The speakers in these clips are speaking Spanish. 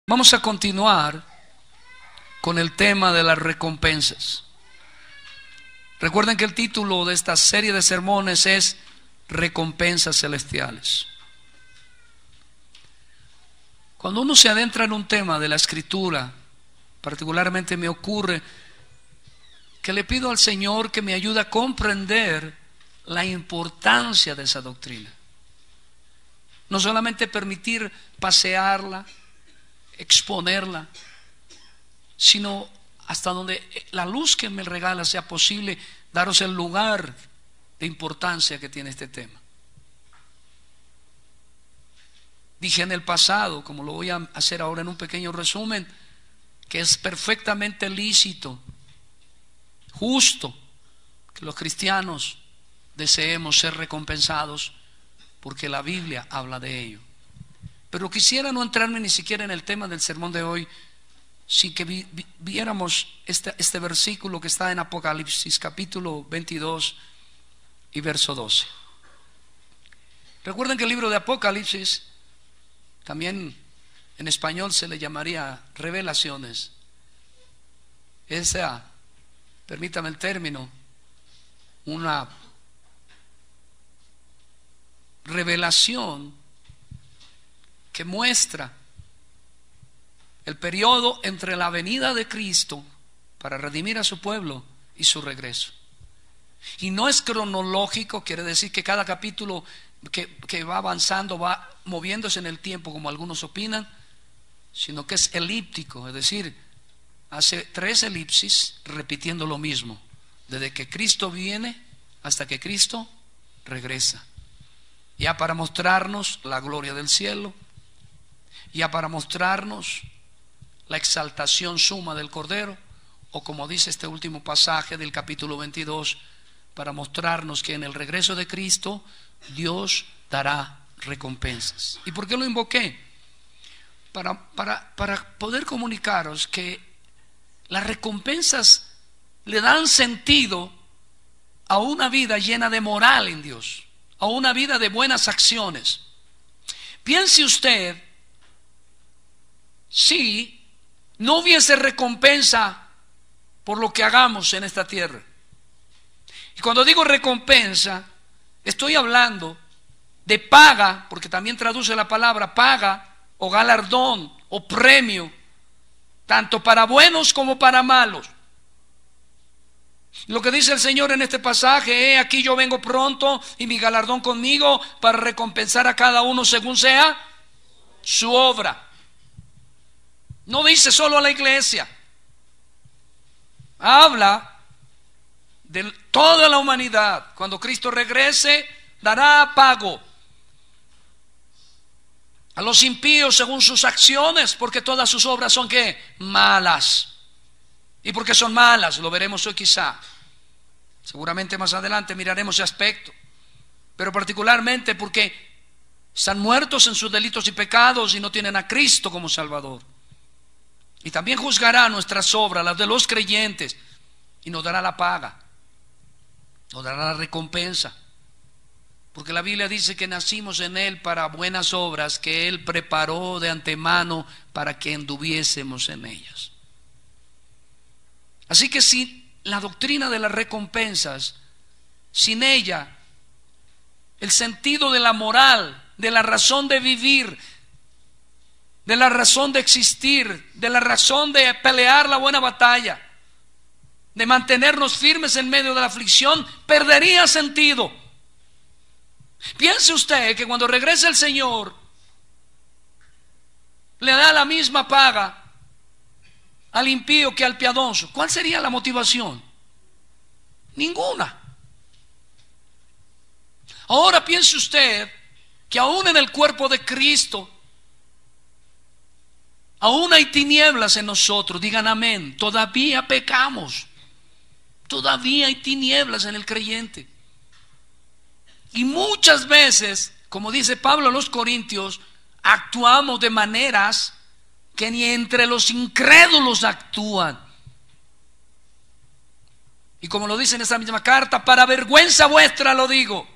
Vamos a continuar con el tema de las recompensas. Recuerden que el título de esta serie de sermones es Recompensas Celestiales. Cuando uno se adentra en un tema de la Escritura, particularmente me ocurre que le pido al Señor que me ayude a comprender la importancia de esa doctrina. No solamente permitir pasearla, exponerla, sino hasta donde la luz que me regala sea posible, daros el lugar de importancia que tiene este tema. Dije en el pasado, como lo voy a hacer ahora en un pequeño resumen, que es perfectamente lícito, justo, que los cristianos deseemos ser recompensados, porque la Biblia habla de ello. Pero quisiera no entrarme ni siquiera en el tema del sermón de hoy, sin que viéramos este versículo que está en Apocalipsis capítulo 22 y verso 12. Recuerden que el libro de Apocalipsis, también en español se le llamaría Revelaciones. Esa, permítame el término, una revelación que muestra el periodo entre la venida de Cristo para redimir a su pueblo y su regreso. Y no es cronológico, quiere decir que cada capítulo que va avanzando va moviéndose en el tiempo, como algunos opinan, sino que es elíptico, es decir, hace 3 elipsis repitiendo lo mismo, desde que Cristo viene hasta que Cristo regresa, ya para mostrarnos la gloria del cielo, ya para mostrarnos la exaltación suma del Cordero, o como dice este último pasaje del capítulo 22, para mostrarnos que en el regreso de Cristo Dios dará recompensas. ¿Y por qué lo invoqué? Para poder comunicaros que las recompensas le dan sentido a una vida llena de moral en Dios, a una vida de buenas acciones. Piense usted, si no hubiese recompensa por lo que hagamos en esta tierra. Y cuando digo recompensa, estoy hablando de paga, porque también traduce la palabra paga o galardón o premio, tanto para buenos como para malos. Lo que dice el Señor en este pasaje: aquí yo vengo pronto y mi galardón conmigo para recompensar a cada uno según sea su obra. No dice solo a la iglesia, habla de toda la humanidad. Cuando Cristo regrese, dará pago a los impíos según sus acciones, porque todas sus obras son ¿qué? Malas. ¿Y por qué son malas? Lo veremos hoy quizá. Seguramente más adelante miraremos ese aspecto. Pero particularmente porque están muertos en sus delitos y pecados y no tienen a Cristo como Salvador. Y también juzgará nuestras obras, las de los creyentes, y nos dará la paga, nos dará la recompensa. Porque la Biblia dice que nacimos en Él para buenas obras que Él preparó de antemano para que anduviésemos en ellas. Así que sin la doctrina de las recompensas, sin ella, el sentido de la moral, de la razón de vivir, de la razón de existir, de la razón de pelear la buena batalla, de mantenernos firmes en medio de la aflicción, perdería sentido. Piense usted que cuando regrese el Señor, le da la misma paga al impío que al piadoso. ¿Cuál sería la motivación? Ninguna. Ahora piense usted que aún en el cuerpo de Cristo, aún hay tinieblas en nosotros. Digan amén. Todavía pecamos, todavía hay tinieblas en el creyente. Y muchas veces, como dice Pablo a los Corintios, actuamos de maneras que ni entre los incrédulos actúan. Y como lo dice en esa misma carta: para vergüenza vuestra lo digo.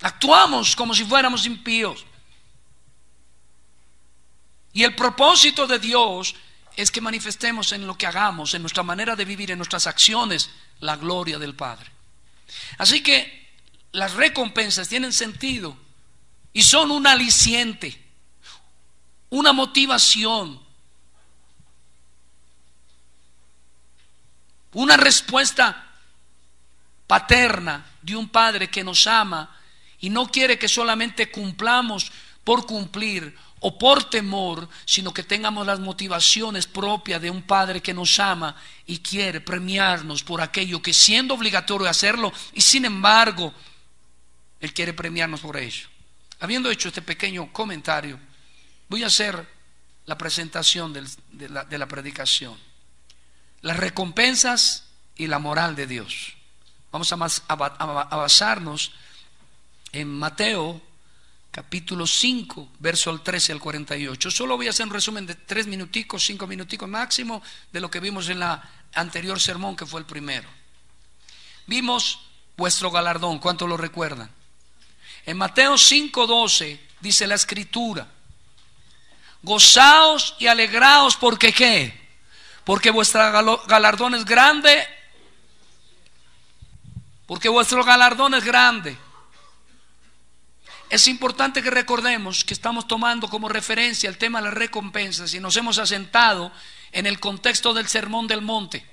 Actuamos como si fuéramos impíos. Y el propósito de Dios es que manifestemos en lo que hagamos, en nuestra manera de vivir, en nuestras acciones, la gloria del Padre. Así que las recompensas tienen sentido y son un aliciente, una motivación, una respuesta paterna de un padre que nos ama y no quiere que solamente cumplamos por cumplir o por temor, sino que tengamos las motivaciones propias de un padre que nos ama y quiere premiarnos por aquello que, siendo obligatorio hacerlo, y sin embargo Él quiere premiarnos por ello. Habiendo hecho este pequeño comentario, voy a hacer la presentación de la predicación: las recompensas y la moral de Dios. Vamos a basarnos en Mateo capítulo 5, verso al 13 al 48. Solo voy a hacer un resumen de 3 minuticos, 5 minuticos máximo de lo que vimos en la anterior sermón, que fue el primero. Vimos vuestro galardón, ¿cuánto lo recuerdan? En Mateo 5:12 dice la escritura: gozaos y alegraos, porque ¿qué? Porque vuestro galardón es grande. Porque vuestro galardón es grande. Es importante que recordemos que estamos tomando como referencia el tema de las recompensas y nos hemos asentado en el contexto del Sermón del Monte.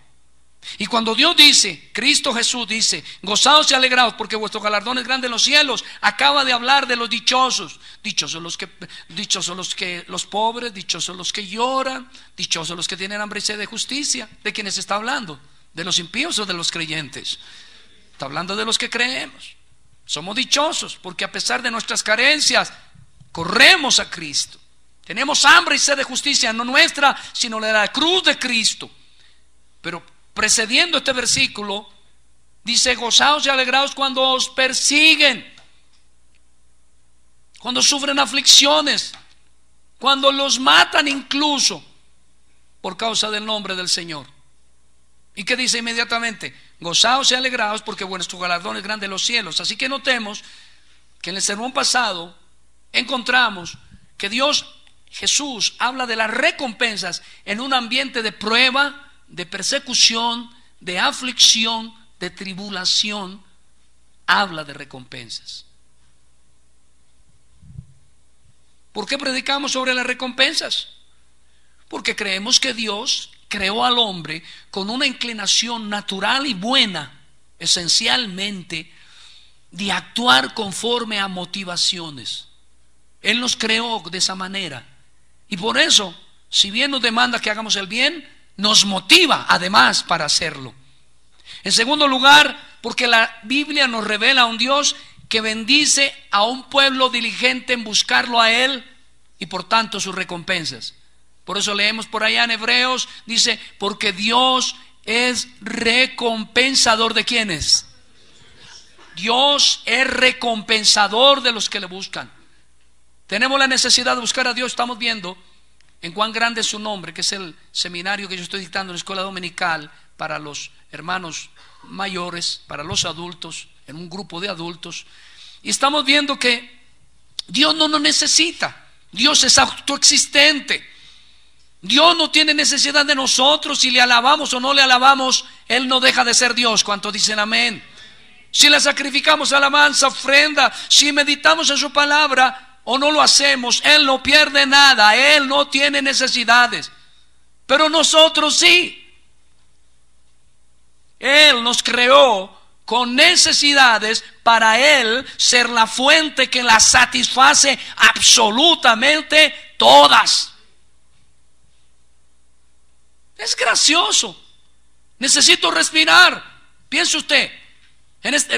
Y cuando Dios dice, Cristo Jesús dice, gozaos y alegraos porque vuestro galardón es grande en los cielos, acaba de hablar de los dichosos. Dichosos los pobres, dichosos los que lloran, dichosos los que tienen hambre y sed de justicia. ¿De quiénes está hablando? ¿De los impíos o de los creyentes? Está hablando de los que creemos. Somos dichosos porque a pesar de nuestras carencias corremos a Cristo. Tenemos hambre y sed de justicia, no nuestra, sino de la cruz de Cristo. Pero precediendo este versículo dice: gozaos y alegraos cuando os persiguen, cuando sufren aflicciones, cuando los matan incluso por causa del nombre del Señor. ¿Y qué dice inmediatamente? Gozaos y alegraos porque vuestro galardón es grande en los cielos. Así que notemos que en el sermón pasado encontramos que Jesús habla de las recompensas en un ambiente de prueba, de persecución, de aflicción, de tribulación. Habla de recompensas. ¿Por qué predicamos sobre las recompensas? Porque creemos que Dios creó al hombre con una inclinación natural y buena, esencialmente, de actuar conforme a motivaciones. Él nos creó de esa manera. Y por eso, si bien nos demanda que hagamos el bien, nos motiva además para hacerlo. En segundo lugar, porque la Biblia nos revela a un Dios que bendice a un pueblo diligente en buscarlo a Él y por tanto sus recompensas. Por eso leemos por allá en Hebreos, dice, porque Dios es recompensador de ¿quiénes? Dios es recompensador de los que le buscan. Tenemos la necesidad de buscar a Dios. Estamos viendo en cuán grande es su nombre, que es el seminario que yo estoy dictando en la escuela dominical para los hermanos mayores, para los adultos, en un grupo de adultos. Y estamos viendo que Dios no nos necesita. Dios es autoexistente. Dios no tiene necesidad de nosotros. Si le alabamos o no le alabamos, Él no deja de ser Dios. ¿Cuántos dicen amén? Si le sacrificamos alabanza, ofrenda, si meditamos en su palabra o no lo hacemos, Él no pierde nada. Él no tiene necesidades. Pero nosotros sí. Él nos creó con necesidades para Él ser la fuente que las satisface absolutamente todas. Es gracioso. Necesito respirar. Piense usted,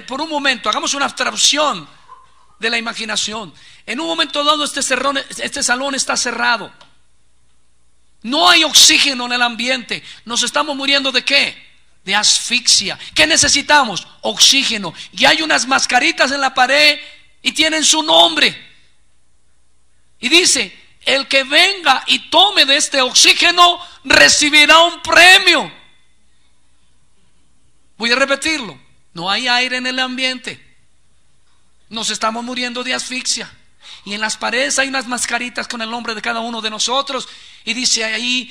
por un momento, hagamos una abstracción de la imaginación. En un momento dado este salón está cerrado. No hay oxígeno en el ambiente. Nos estamos muriendo ¿de qué? De asfixia. ¿Qué necesitamos? Oxígeno. Y hay unas mascaritas en la pared y tienen su nombre. Y dice: el que venga y tome de este oxígeno recibirá un premio. Voy a repetirlo. No hay aire en el ambiente. Nos estamos muriendo de asfixia. y en las paredes hay unas mascaritas con el nombre de cada uno de nosotros, y dice ahí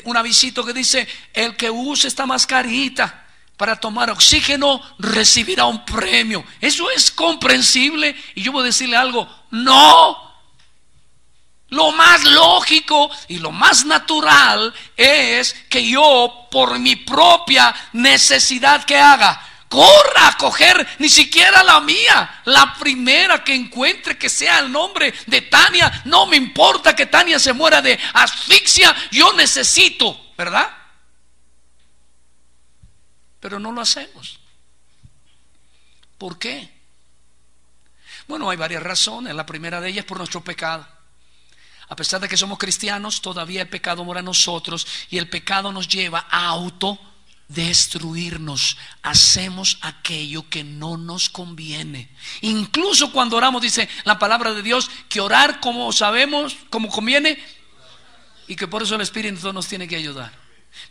un avisito que dice: el que use esta mascarita para tomar oxígeno recibirá un premio. Eso es comprensible. Y yo voy a decirle algo: no. Lo más lógico y lo más natural es que yo, por mi propia necesidad, que haga, corra a coger ni siquiera la mía, la primera que encuentre, que sea el nombre de Tania. No me importa que Tania se muera de asfixia, yo necesito, ¿verdad? Pero no lo hacemos. ¿Por qué? Bueno, hay varias razones. La primera de ellas es por nuestro pecado. A pesar de que somos cristianos, todavía el pecado mora en nosotros, y el pecado nos lleva a autodestruirnos. Hacemos aquello que no nos conviene. Incluso cuando oramos, dice la palabra de Dios que orar como sabemos, como conviene, y que por eso el Espíritu nos tiene que ayudar.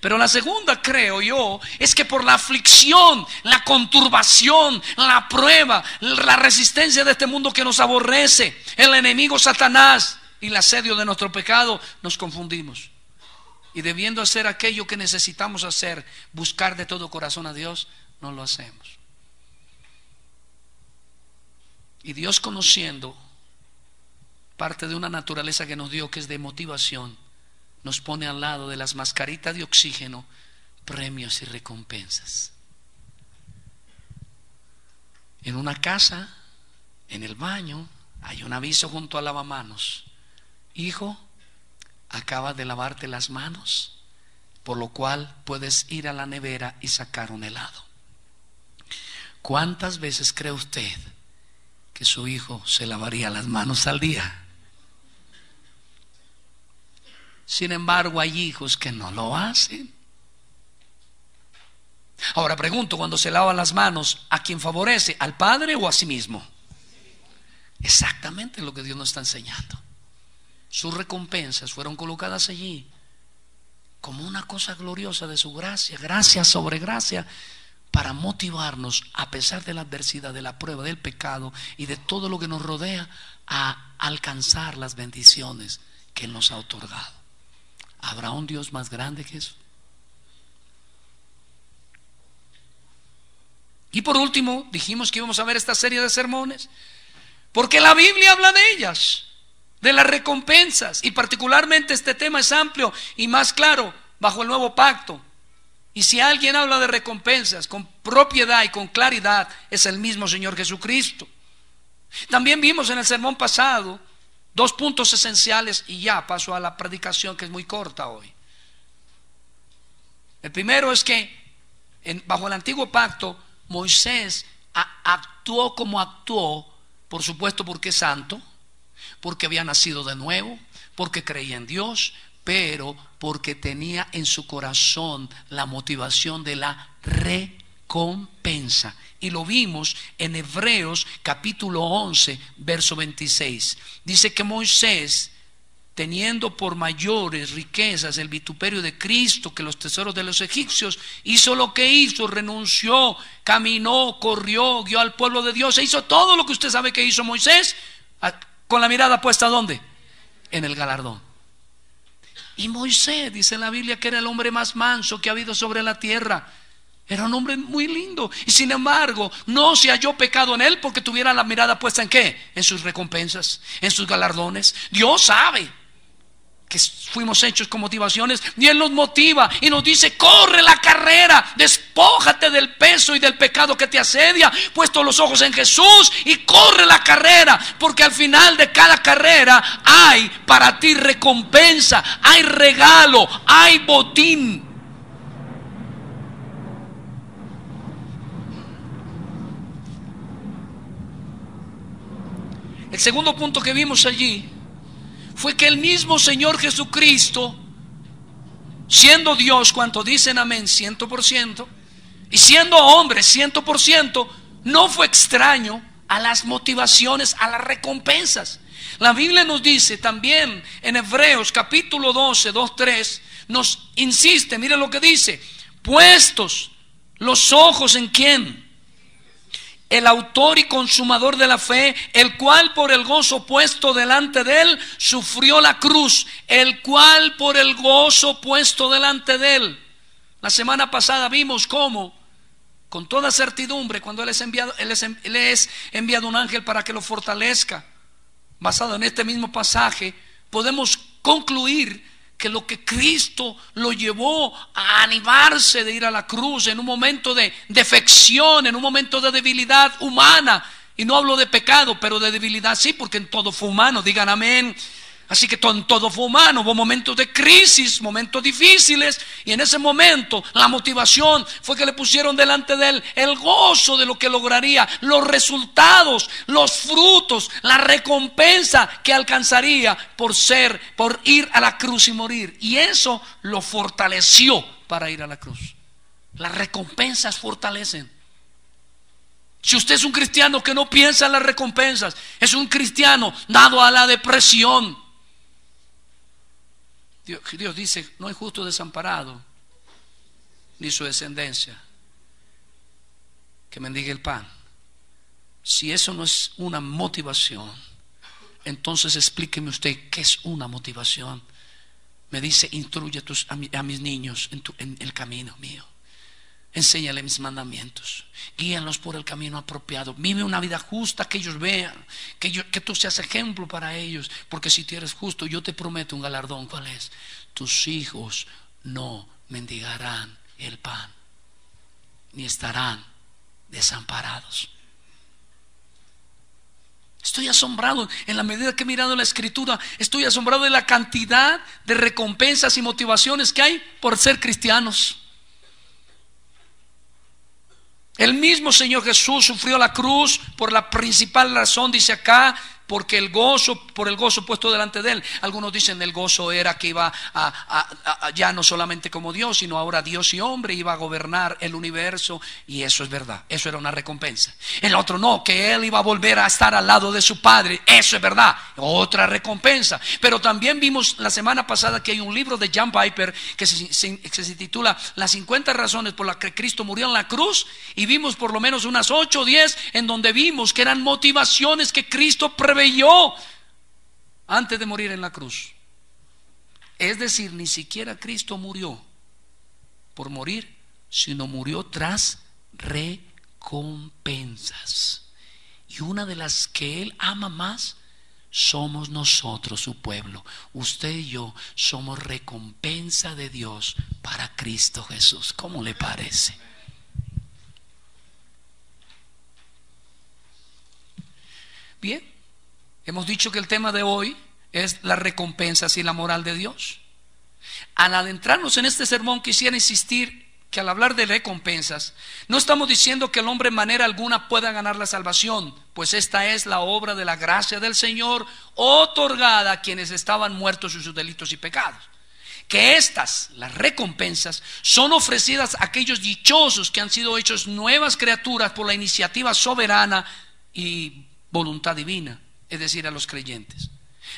Pero la segunda, creo yo, es que por la aflicción, la conturbación, la prueba, la resistencia de este mundo que nos aborrece, el enemigo Satanás y el asedio de nuestro pecado, nos confundimos. Y debiendo hacer aquello que necesitamos hacer, buscar de todo corazón a Dios, no lo hacemos. Y Dios, conociendo parte de una naturaleza que nos dio, que es de motivación, nos pone al lado de las mascaritas de oxígeno premios y recompensas. En una casa, en el baño, hay un aviso junto al lavamanos: hijo, acabas de lavarte las manos, por lo cual puedes ir a la nevera y sacar un helado. ¿Cuántas veces cree usted que su hijo se lavaría las manos al día? Sin embargo, hay hijos que no lo hacen. Ahora pregunto: cuando se lava las manos, ¿a quién favorece? ¿Al padre o a sí mismo? Exactamente lo que Dios nos está enseñando. Sus recompensas fueron colocadas allí como una cosa gloriosa de su gracia, gracia sobre gracia, para motivarnos, a pesar de la adversidad, de la prueba, del pecado y de todo lo que nos rodea, a alcanzar las bendiciones que Él nos ha otorgado. ¿Habrá un Dios más grande que eso? Y por último, dijimos que íbamos a ver esta serie de sermones porque la Biblia habla de ellas, de las recompensas, y particularmente este tema es amplio y más claro bajo el nuevo pacto. Y si alguien habla de recompensas con propiedad y con claridad, es el mismo Señor Jesucristo. También vimos en el sermón pasado dos puntos esenciales, y ya paso a la predicación, que es muy corta hoy. El primero es que bajo el antiguo pacto Moisés actuó como actuó, por supuesto porque es santo, porque había nacido de nuevo, porque creía en Dios, pero porque tenía en su corazón la motivación de la recompensa. Y lo vimos en Hebreos capítulo 11, verso 26. Dice que Moisés, teniendo por mayores riquezas el vituperio de Cristo que los tesoros de los egipcios, hizo lo que hizo, renunció, caminó, corrió, guió al pueblo de Dios, e hizo todo lo que usted sabe que hizo Moisés, con la mirada puesta ¿dónde? En el galardón. Y Moisés, dice la Biblia, que era el hombre más manso que ha habido sobre la tierra. Era un hombre muy lindo, y sin embargo no se halló pecado en él, porque tuviera la mirada puesta ¿en qué? En sus recompensas, en sus galardones. Dios sabe que fuimos hechos con motivaciones, y Él nos motiva y nos dice: corre la carrera, despójate del peso y del pecado que te asedia, puesto los ojos en Jesús, y corre la carrera, porque al final de cada carrera hay para ti recompensa, hay regalo, hay botín. El segundo punto que vimos allí fue que el mismo Señor Jesucristo, siendo Dios, cuanto dicen amén, 100%, y siendo hombre 100%, no fue extraño a las motivaciones, a las recompensas. La Biblia nos dice también en Hebreos capítulo 12, 2, 3, nos insiste, mire lo que dice: puestos los ojos en ¿quién? el autor y consumador de la fe, el cual por el gozo puesto delante de él sufrió la cruz, el cual por el gozo puesto delante de él. La semana pasada vimos cómo, con toda certidumbre, cuando él es enviado un ángel para que lo fortalezca, basado en este mismo pasaje, podemos concluir que lo que Cristo lo llevó a animarse de ir a la cruz en un momento de defección, en un momento de debilidad humana, y no hablo de pecado, pero de debilidad sí, porque en todo fue humano, digan amén. Así que en todo fue humano, hubo momentos de crisis, momentos difíciles, y en ese momento la motivación fue que le pusieron delante de él el gozo de lo que lograría, los resultados, los frutos, la recompensa que alcanzaría por ir a la cruz y morir. Y eso lo fortaleció para ir a la cruz. Las recompensas fortalecen. Si usted es un cristiano que no piensa en las recompensas, es un cristiano dado a la depresión. Dios dice: no hay justo desamparado, ni su descendencia que mendigue el pan. Si eso no es una motivación, entonces explíqueme usted qué es una motivación. Me dice: instruye a mis niños en el camino mío, enséñale mis mandamientos, guíalos por el camino apropiado, vive una vida justa, que ellos vean, que tú seas ejemplo para ellos, porque si tú eres justo, yo te prometo un galardón. ¿Cuál es? Tus hijos no mendigarán el pan, ni estarán desamparados. Estoy asombrado, en la medida que he mirado la Escritura, estoy asombrado de la cantidad de recompensas y motivaciones que hay por ser cristianos. El mismo Señor Jesús sufrió la cruz por la principal razón, dice acá, porque por el gozo puesto delante de él. Algunos dicen el gozo era que iba ya no solamente como Dios, sino ahora Dios y hombre, iba a gobernar el universo, y eso es verdad, eso era una recompensa. El otro no, que él iba a volver a estar al lado de su Padre, eso es verdad, otra recompensa. Pero también vimos la semana pasada que hay un libro de John Piper que se titula Las 50 razones por las que Cristo murió en la cruz, y vimos por lo menos unas 8 o 10 en donde vimos que eran motivaciones que Cristo preveyó antes de morir en la cruz. Es decir, ni siquiera Cristo murió por morir, sino murió tras recompensas. Y una de las que Él ama más somos nosotros, su pueblo. Usted y yo somos recompensa de Dios para Cristo Jesús. ¿Cómo le parece? Bien. Hemos dicho que el tema de hoy es las recompensas y la moral de Dios. Al adentrarnos en este sermón, quisiera insistir que al hablar de recompensas, no estamos diciendo que el hombre en manera alguna pueda ganar la salvación, pues esta es la obra de la gracia del Señor otorgada a quienes estaban muertos en sus delitos y pecados. Que las recompensas, son ofrecidas a aquellos dichosos que han sido hechos nuevas criaturas por la iniciativa soberana y voluntad divina, es decir, a los creyentes.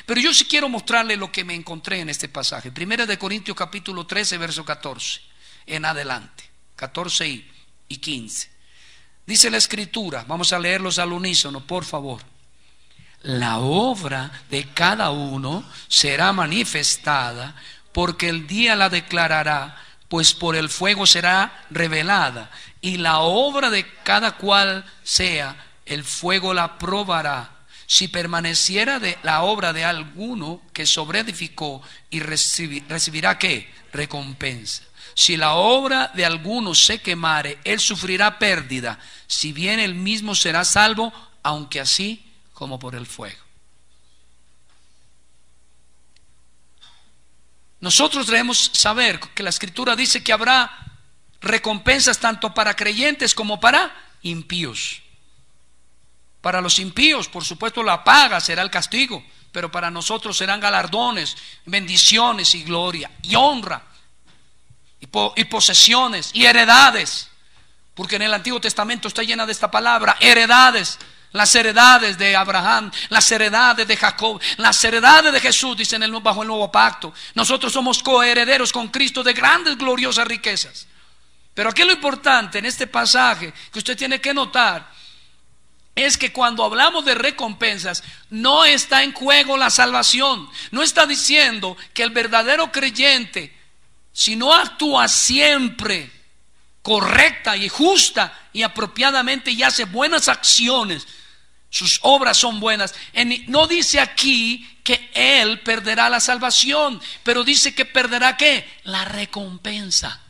Pero yo sí quiero mostrarle lo que me encontré en este pasaje. 1 de Corintios capítulo 13 verso 14 en adelante, 14 y 15. Dice la Escritura, vamos a leerlos al unísono, por favor. La obra de cada uno será manifestada, porque el día la declarará, pues por el fuego será revelada, y la obra de cada cual sea, el fuego la probará. Si permaneciera de la obra de alguno que sobreedificó, y recibirá ¿qué? Recompensa. Si la obra de alguno se quemare, él sufrirá pérdida, si bien él mismo será salvo, aunque así como por el fuego. Nosotros debemos saber que la Escritura dice que habrá recompensas tanto para creyentes como para impíos. Para los impíos, por supuesto, la paga será el castigo, pero para nosotros serán galardones, bendiciones y gloria y honra y posesiones y heredades, porque en el Antiguo Testamento está llena de esta palabra, heredades. Las heredades de Abraham, las heredades de Jacob, las heredades de Jesús, dicen bajo el nuevo pacto. Nosotros somos coherederos con Cristo de grandes gloriosas riquezas. Pero aquí lo importante en este pasaje que usted tiene que notar es que cuando hablamos de recompensas, no está en juego la salvación. No está diciendo que el verdadero creyente, si no actúa siempre correcta y justa y apropiadamente y hace buenas acciones, sus obras son buenas. No dice aquí que él perderá la salvación, pero dice que perderá ¿qué? La recompensa.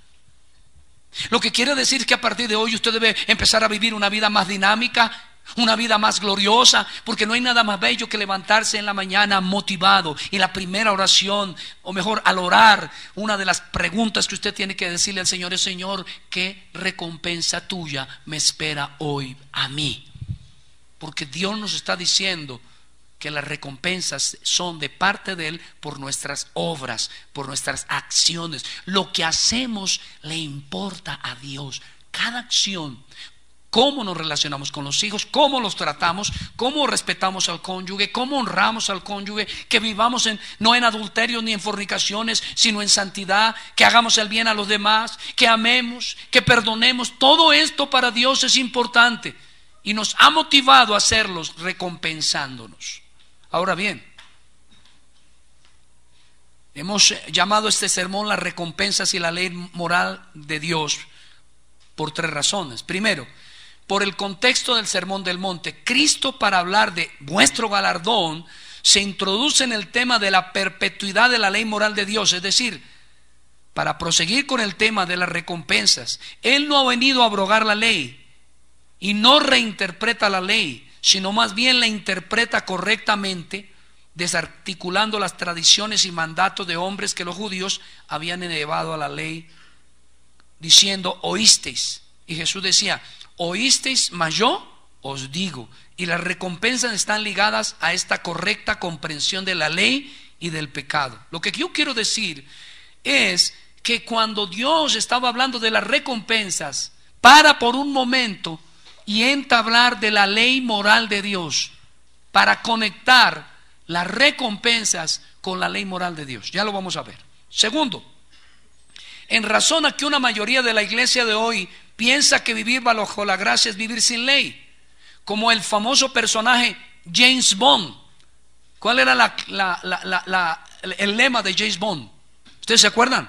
Lo que quiere decir que a partir de hoy usted debe empezar a vivir una vida más dinámica, una vida más gloriosa, porque no hay nada más bello que levantarse en la mañana motivado. Y la primera oración, o mejor al orar, una de las preguntas que usted tiene que decirle al Señor es: Señor, ¿qué recompensa tuya me espera hoy a mí? Porque Dios nos está diciendo que las recompensas son de parte de Él por nuestras obras, por nuestras acciones. Lo que hacemos le importa a Dios. Cada acción, cómo nos relacionamos con los hijos, cómo los tratamos, cómo respetamos al cónyuge, cómo honramos al cónyuge, que vivamos no en adulterio ni en fornicaciones, sino en santidad, que hagamos el bien a los demás, que amemos, que perdonemos. Todo esto para Dios es importante y nos ha motivado a hacerlos recompensándonos. Ahora bien, hemos llamado este sermón las recompensas y la ley moral de Dios por 3 razones. Primero, por el contexto del Sermón del Monte. Cristo, para hablar de vuestro galardón, se introduce en el tema de la perpetuidad de la ley moral de Dios, es decir, para proseguir con el tema de las recompensas. Él no ha venido a abrogar la ley y no reinterpreta la ley, sino más bien la interpreta correctamente, desarticulando las tradiciones y mandatos de hombres que los judíos habían elevado a la ley, diciendo: oísteis. Y Jesús decía: oísteis, mas yo os digo. Y las recompensas están ligadas a esta correcta comprensión de la ley y del pecado. Lo que yo quiero decir es que cuando Dios estaba hablando de las recompensas, para por un momento y entra a hablar de la ley moral de Dios para conectar las recompensas con la ley moral de Dios. Ya lo vamos a ver. Segundo, en razón a que una mayoría de la iglesia de hoy piensa que vivir bajo la gracia es vivir sin ley, como el famoso personaje James Bond. ¿Cuál era el lema de James Bond? ¿Ustedes se acuerdan?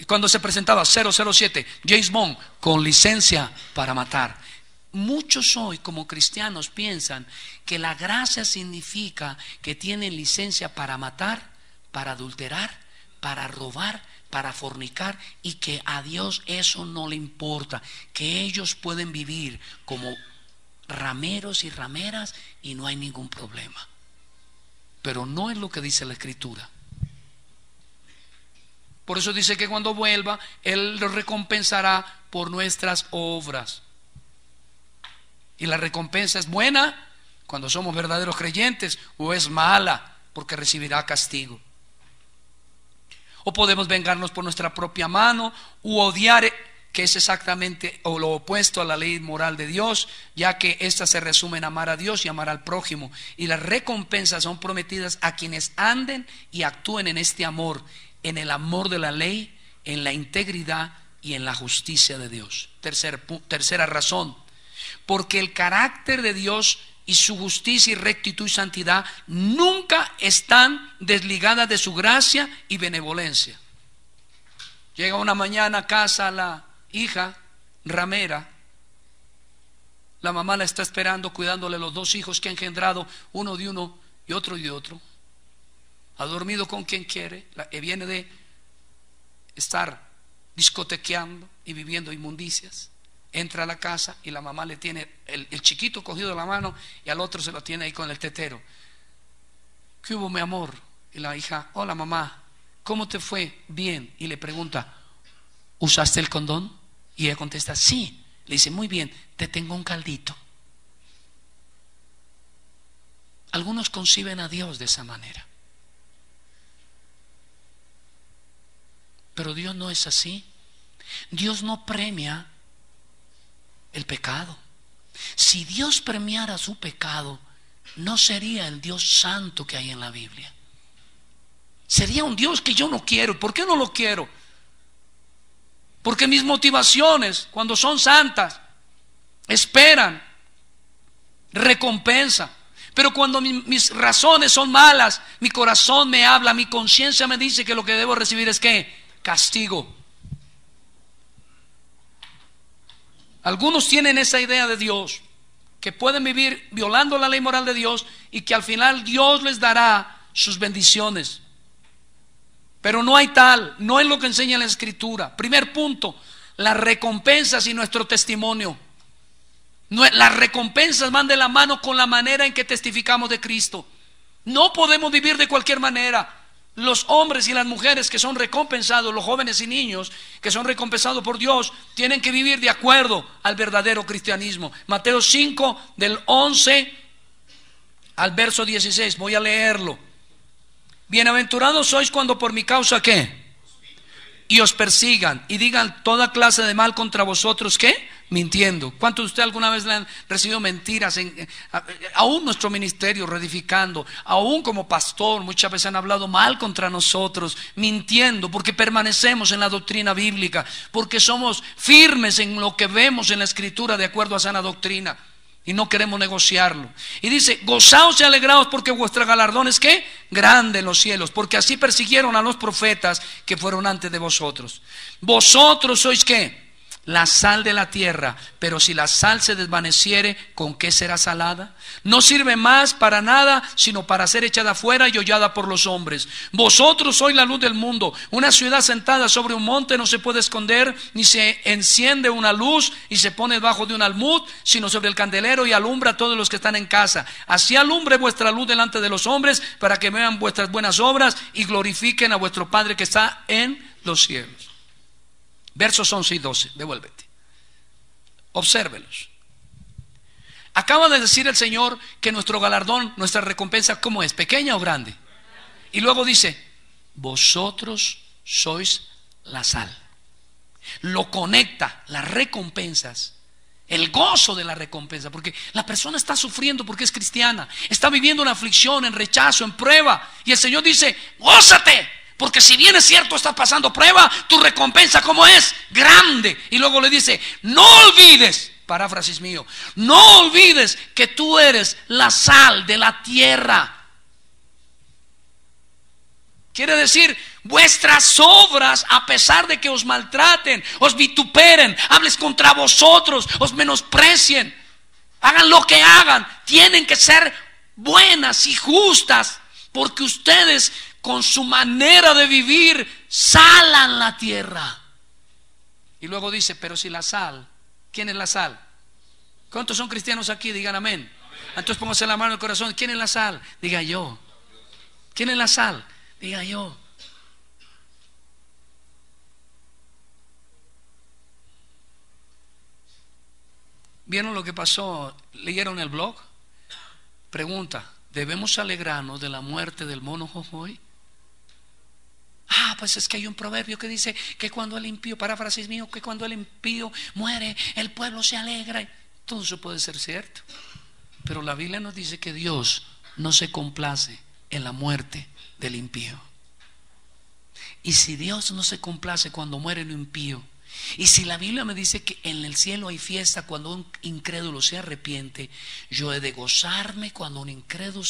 Cuando se presentaba 007, James Bond, con licencia para matar. Muchos hoy como cristianos piensan que la gracia significa que tienen licencia para matar, para adulterar, para robar, para fornicar, y que a Dios eso no le importa, que ellos pueden vivir como rameros y rameras y no hay ningún problema. Pero no es lo que dice la Escritura. Por eso dice que cuando vuelva Él lo recompensará por nuestras obras. Y la recompensa es buena cuando somos verdaderos creyentes, o es mala porque recibirá castigo. O podemos vengarnos por nuestra propia mano, u odiar, que es exactamente o lo opuesto a la ley moral de Dios, ya que ésta se resume en amar a Dios y amar al prójimo. Y las recompensas son prometidas a quienes anden y actúen en este amor, en el amor de la ley, en la integridad y en la justicia de Dios. Tercera razón, porque el carácter de Dios y su justicia y rectitud y santidad nunca están desligadas de su gracia y benevolencia. Llega una mañana a casa la hija ramera, la mamá la está esperando, cuidándole los 2 hijos que ha engendrado, uno de uno y otro de otro. Ha dormido con quien quiere, viene de estar discotequeando y viviendo inmundicias. Entra a la casa y la mamá le tiene el chiquito cogido de la mano y al otro se lo tiene ahí con el tetero. ¿Qué hubo, mi amor? Y la hija: hola mamá, ¿cómo te fue? Bien. Y le pregunta: ¿usaste el condón? Y ella contesta: sí. Le dice: muy bien, te tengo un caldito. Algunos conciben a Dios de esa manera, pero Dios no es así. Dios no premia el pecado. Si Dios premiara su pecado, no sería el Dios santo que hay en la Biblia. Sería un Dios que yo no quiero. ¿Por qué no lo quiero? Porque mis motivaciones, cuando son santas, esperan recompensa. Pero cuando mis razones son malas, mi corazón me habla, mi conciencia me dice que lo que debo recibir es ¿qué? Castigo. Algunos tienen esa idea de Dios, que pueden vivir violando la ley moral de Dios y que al final Dios les dará sus bendiciones. Pero no hay tal, no es lo que enseña la Escritura. Primer punto, las recompensas y nuestro testimonio. Las recompensas van de la mano con la manera en que testificamos de Cristo. No podemos vivir de cualquier manera. Los hombres y las mujeres que son recompensados, los jóvenes y niños que son recompensados por Dios, tienen que vivir de acuerdo al verdadero cristianismo. Mateo 5 del 11 al verso 16, voy a leerlo. Bienaventurados sois cuando por mi causa ¿qué? Y os persigan y digan toda clase de mal contra vosotros ¿qué? Mintiendo. ¿Cuántos de ustedes alguna vez le han recibido mentiras? Aún nuestro ministerio, reedificando, aún como pastor, muchas veces han hablado mal contra nosotros, mintiendo, porque permanecemos en la doctrina bíblica, porque somos firmes en lo que vemos en la Escritura de acuerdo a sana doctrina y no queremos negociarlo. Y dice: gozaos y alegraos porque vuestra galardón es ¿qué? Grande en los cielos, porque así persiguieron a los profetas que fueron antes de vosotros. Vosotros sois ¿qué? La sal de la tierra, pero si la sal se desvaneciere, ¿con qué será salada? No sirve más para nada, sino para ser echada fuera y hollada por los hombres. Vosotros sois la luz del mundo. Una ciudad sentada sobre un monte no se puede esconder, ni se enciende una luz y se pone debajo de un almud, sino sobre el candelero y alumbra a todos los que están en casa. Así alumbre vuestra luz delante de los hombres, para que vean vuestras buenas obras y glorifiquen a vuestro Padre que está en los cielos. Versos 11 y 12, devuélvete. Obsérvelos. Acaba de decir el Señor que nuestro galardón, nuestra recompensa, ¿cómo es? ¿Pequeña o grande? Y luego dice: vosotros sois la sal. Lo conecta, las recompensas, el gozo de la recompensa, porque la persona está sufriendo porque es cristiana, está viviendo una aflicción, en rechazo, en prueba, y el Señor dice: gózate. Porque si bien es cierto estás pasando prueba, tu recompensa ¿cómo es? Grande. Y luego le dice: no olvides, paráfrasis mío, no olvides que tú eres la sal de la tierra. Quiere decir, vuestras obras, a pesar de que os maltraten, os vituperen, hables contra vosotros, os menosprecien, hagan lo que hagan, tienen que ser buenas y justas, porque ustedes con su manera de vivir salan la tierra. Y luego dice: pero si la sal, ¿quién es la sal? ¿Cuántos son cristianos aquí? Digan amén. Entonces pónganse la mano en el corazón. ¿Quién es la sal? Diga yo. ¿Quién es la sal? Diga yo. ¿Vieron lo que pasó? ¿Leyeron el blog? Pregunta: ¿debemos alegrarnos de la muerte del mono Jojoy? Pues es que hay un proverbio que dice que cuando el impío, paráfrasis mío, que cuando el impío muere, el pueblo se alegra. Todo eso puede ser cierto, pero la Biblia nos dice que Dios no se complace en la muerte del impío. Y si Dios no se complace cuando muere un impío, y si la Biblia me dice que en el cielo hay fiesta cuando un incrédulo se arrepiente, yo he de gozarme cuando un incrédulo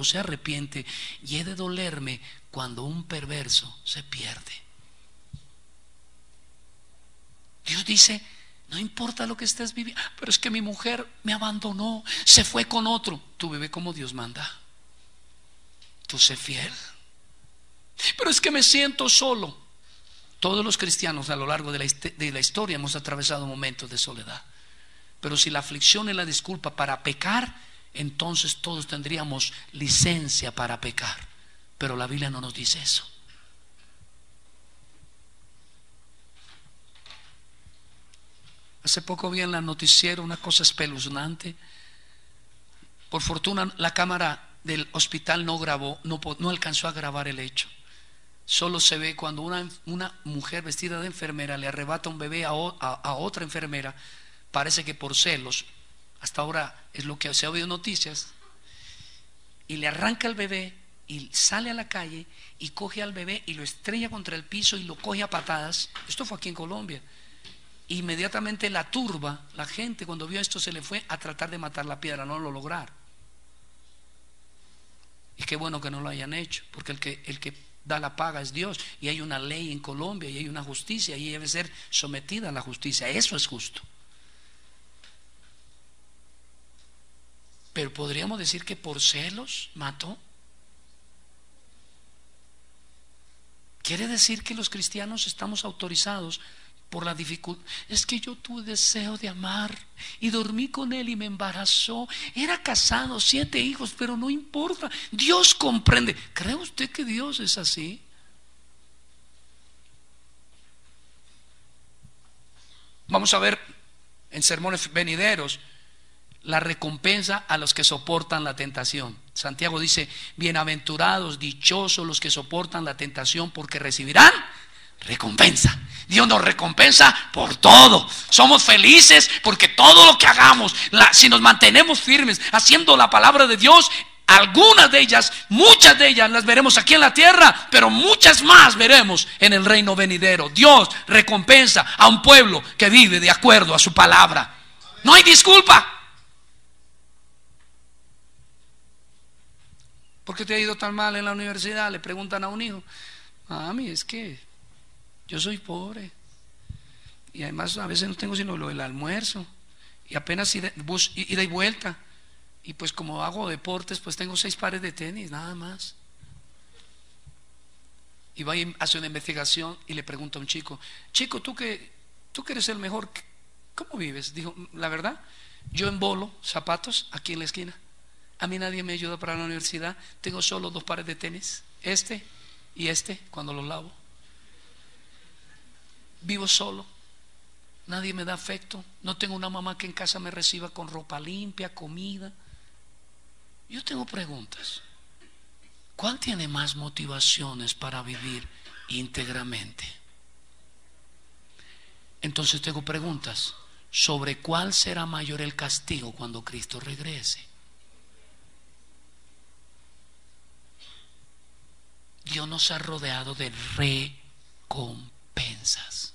se arrepiente, y he de dolerme cuando un perverso se pierde. Dios dice: no importa lo que estés viviendo, pero es que mi mujer me abandonó, se fue con otro. Tú vive como Dios manda, tú sé fiel. Pero es que me siento solo. Todos los cristianos a lo largo de la historia hemos atravesado momentos de soledad. Pero si la aflicción es la disculpa para pecar, entonces todos tendríamos licencia para pecar. Pero la Biblia no nos dice eso. Hace poco vi en la noticiero una cosa espeluznante. Por fortuna la cámara del hospital no grabó, no alcanzó a grabar el hecho. Solo se ve cuando una mujer vestida de enfermera le arrebata un bebé a otra enfermera. Parece que por celos, hasta ahora es lo que se ha oído en noticias, y le arranca el bebé y sale a la calle y coge al bebé y lo estrella contra el piso y lo coge a patadas. Esto fue aquí en Colombia. Inmediatamente la turba, la gente cuando vio esto se le fue a tratar de matar la piedra, no lo lograron. Y qué bueno que no lo hayan hecho, porque el que da la paga es Dios, y hay una ley en Colombia y hay una justicia y debe ser sometida a la justicia. Eso es justo. Pero podríamos decir que por celos mató. Quiere decir que los cristianos estamos autorizados por la dificultad. Es que yo tuve deseo de amar y dormí con él y me embarazó. Era casado, 7 hijos, pero no importa. Dios comprende. ¿Cree usted que Dios es así? Vamos a ver en sermones venideros la recompensa a los que soportan la tentación. Santiago dice: bienaventurados, dichosos los que soportan la tentación, porque recibirán recompensa. Dios nos recompensa por todo. Somos felices porque todo lo que hagamos, si nos mantenemos firmes haciendo la palabra de Dios, algunas de ellas, muchas de ellas las veremos aquí en la tierra, pero muchas más veremos en el reino venidero. Dios recompensa a un pueblo que vive de acuerdo a su palabra. No hay disculpa. ¿Por qué te ha ido tan mal en la universidad? Le preguntan a un hijo. Mami, es que yo soy pobre y además a veces no tengo sino lo del almuerzo y apenas ida y vuelta, y pues como hago deportes pues tengo 6 pares de tenis nada más. Y va y hace una investigación y le pregunta a un chico: tú que eres el mejor, ¿cómo vives? Dijo: la verdad, yo embolo zapatos aquí en la esquina. A mí nadie me ayuda para la universidad. Tengo solo 2 pares de tenis, este y este, cuando los lavo. Vivo solo, nadie me da afecto. No tengo una mamá que en casa me reciba con ropa limpia, comida. Yo tengo preguntas. ¿Cuál tiene más motivaciones para vivir íntegramente? Entonces tengo preguntas sobre cuál será mayor el castigo cuando Cristo regrese. Dios nos ha rodeado de recompensas.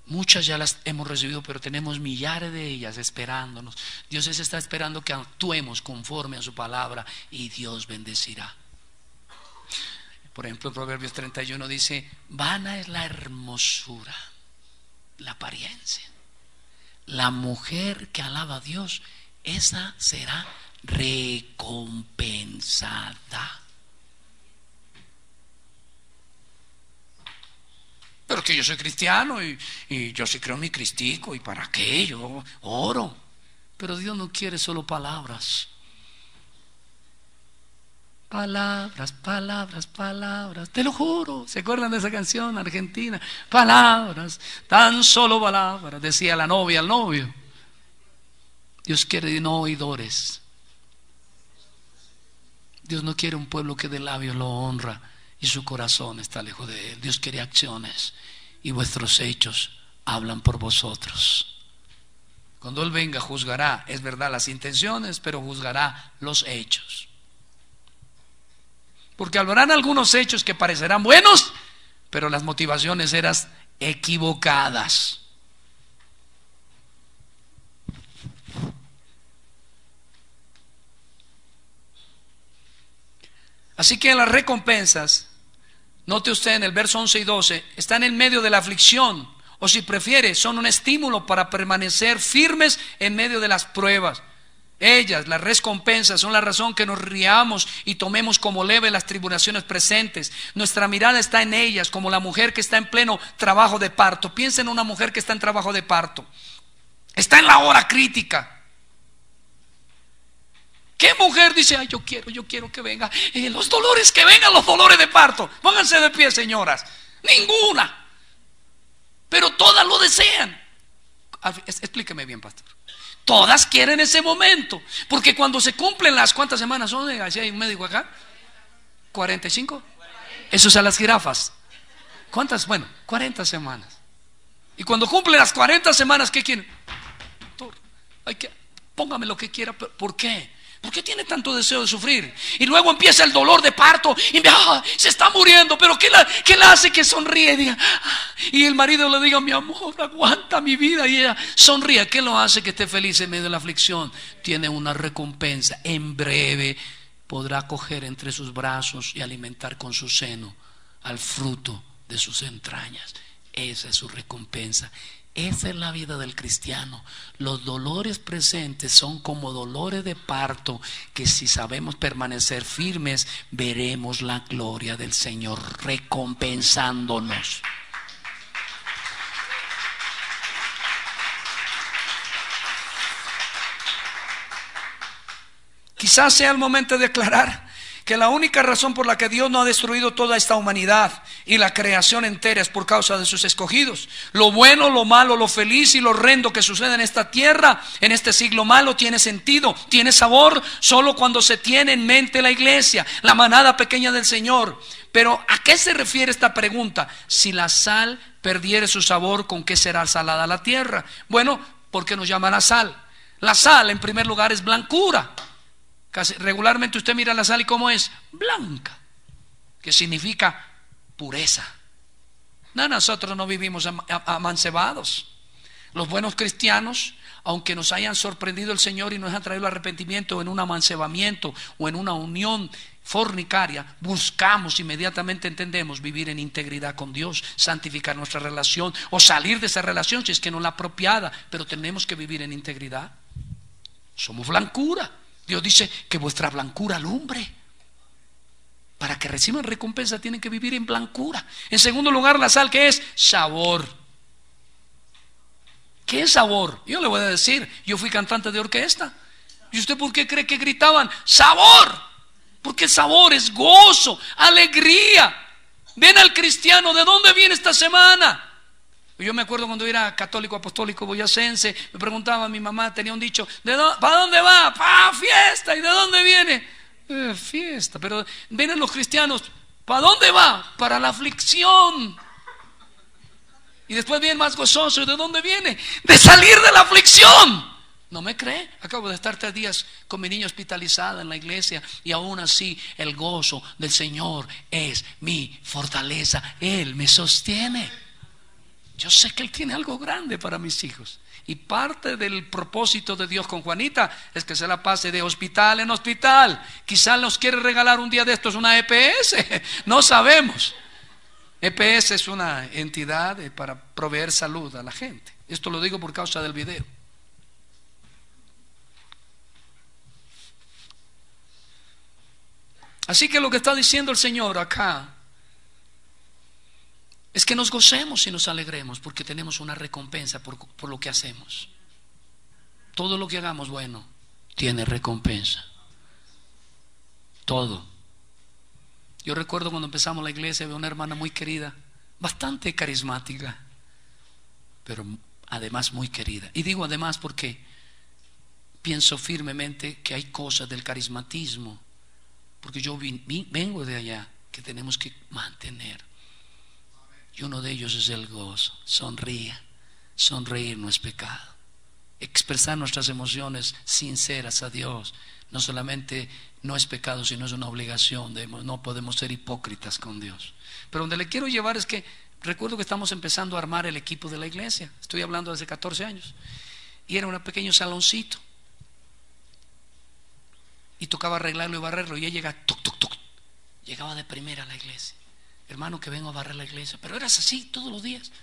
Muchas ya las hemos recibido, pero tenemos millares de ellas esperándonos. Dios está esperando que actuemos conforme a su palabra y Dios bendecirá. Por ejemplo, en Proverbios 31 dice: vana es la hermosura, la apariencia. La mujer que alaba a Dios, esa será recompensada. Pero que yo soy cristiano y yo sí creo en mi cristico, y para qué yo oro. Pero Dios no quiere solo palabras. Palabras, palabras, palabras, te lo juro. ¿Se acuerdan de esa canción argentina? Palabras, tan solo palabras, decía la novia al novio. Dios quiere no oidores. Dios no quiere un pueblo que de labios lo honra y su corazón está lejos de él. Dios quiere acciones, y vuestros hechos hablan por vosotros. Cuando Él venga juzgará, es verdad, las intenciones, pero juzgará los hechos. Porque habrán algunos hechos que parecerán buenos, pero las motivaciones eran equivocadas. Así que las recompensas, note usted en el verso 11 y 12, están en medio de la aflicción, o si prefiere, son un estímulo para permanecer firmes en medio de las pruebas. Ellas, las recompensas, son la razón que nos riamos y tomemos como leve las tribulaciones presentes. Nuestra mirada está en ellas, como la mujer que está en pleno trabajo de parto. Piensa en una mujer que está en trabajo de parto. Está en la hora crítica. ¿Qué mujer dice: ay, yo quiero que venga los dolores, que vengan los dolores de parto? Pónganse de pie, señoras. Ninguna. Pero todas lo desean. Explíqueme bien, pastor. Todas quieren ese momento, porque cuando se cumplen las, ¿cuántas semanas son? ¿Así hay un médico acá? 45. Eso es a las jirafas. ¿Cuántas? Bueno, 40 semanas. Y cuando cumplen las 40 semanas, ¿qué quieren? Doctor, póngame lo que quiera. ¿Por qué? ¿Por qué tiene tanto deseo de sufrir? Y luego empieza el dolor de parto y se está muriendo, pero ¿qué la hace que sonríe? Y el marido le diga, mi amor, aguanta mi vida, y ella sonríe. ¿Qué lo hace que esté feliz en medio de la aflicción? Tiene una recompensa. En breve podrá coger entre sus brazos y alimentar con su seno al fruto de sus entrañas. Esa es su recompensa. Esa es la vida del cristiano. Los dolores presentes son como dolores de parto, que si sabemos permanecer firmes, veremos la gloria del Señor recompensándonos. Quizás sea el momento de declarar que la única razón por la que Dios no ha destruido toda esta humanidad y la creación entera es por causa de sus escogidos. Lo bueno, lo malo, lo feliz y lo horrendo que sucede en esta tierra, en este siglo malo, tiene sentido, tiene sabor solo cuando se tiene en mente la iglesia, la manada pequeña del Señor. Pero ¿a qué se refiere esta pregunta? Si la sal perdiere su sabor, ¿con qué será salada la tierra? Bueno, ¿por qué nos llaman la sal? La sal, en primer lugar, es blancura. Casi regularmente usted mira la sal y ¿cómo es? Blanca, que significa pureza. No, nosotros no vivimos amancebados. Los buenos cristianos, aunque nos hayan sorprendido el Señor y nos hayan traído el arrepentimiento en un amancebamiento o en una unión fornicaria, buscamos inmediatamente, entendemos, vivir en integridad con Dios, santificar nuestra relación o salir de esa relación si es que no es la apropiada, pero tenemos que vivir en integridad. Somos blancura. Dios dice que vuestra blancura alumbre. Para que reciban recompensa tienen que vivir en blancura. En segundo lugar, la sal, ¿qué es? Sabor. ¿Qué es sabor? Yo le voy a decir, yo fui cantante de orquesta. ¿Y usted por qué cree que gritaban sabor? Porque el sabor es gozo, alegría. Ven al cristiano, ¿de dónde viene esta semana? Yo me acuerdo cuando era católico apostólico boyacense, me preguntaba a mi mamá, tenía un dicho, ¿para dónde va? ¡Para fiesta! ¿Y de dónde viene? Fiesta. Pero vienen los cristianos, ¿para dónde va? Para la aflicción. Y después viene más gozoso, ¿de dónde viene? De salir de la aflicción. ¿No me cree? Acabo de estar 3 días con mi niña hospitalizada en la iglesia, y aún así el gozo del Señor es mi fortaleza. Él me sostiene. Yo sé que Él tiene algo grande para mis hijos. Y parte del propósito de Dios con Juanita es que se la pase de hospital en hospital. Quizás nos quiere regalar un día de estos una EPS. No sabemos. EPS es una entidad para proveer salud a la gente. Esto lo digo por causa del video. Así que lo que está diciendo el Señor acá es que nos gocemos y nos alegremos, porque tenemos una recompensa por lo que hacemos. Todo lo que hagamos bueno tiene recompensa. Todo. Yo recuerdo cuando empezamos la iglesia, había una hermana muy querida, bastante carismática, pero además muy querida. Y digo además porque pienso firmemente que hay cosas del carismatismo, porque yo vengo de allá, que tenemos que mantener. Y uno de ellos es el gozo. Sonríe. Sonreír no es pecado. Expresar nuestras emociones sinceras a Dios no solamente no es pecado, sino es una obligación. No podemos ser hipócritas con Dios. Pero donde le quiero llevar es que recuerdo que estamos empezando a armar el equipo de la iglesia. Estoy hablando desde 14 años. Y era un pequeño saloncito. Y tocaba arreglarlo y barrerlo. Y ella llegaba, llegaba de primera a la iglesia. Hermano, que vengo a barrer la iglesia. Pero eras así todos los días.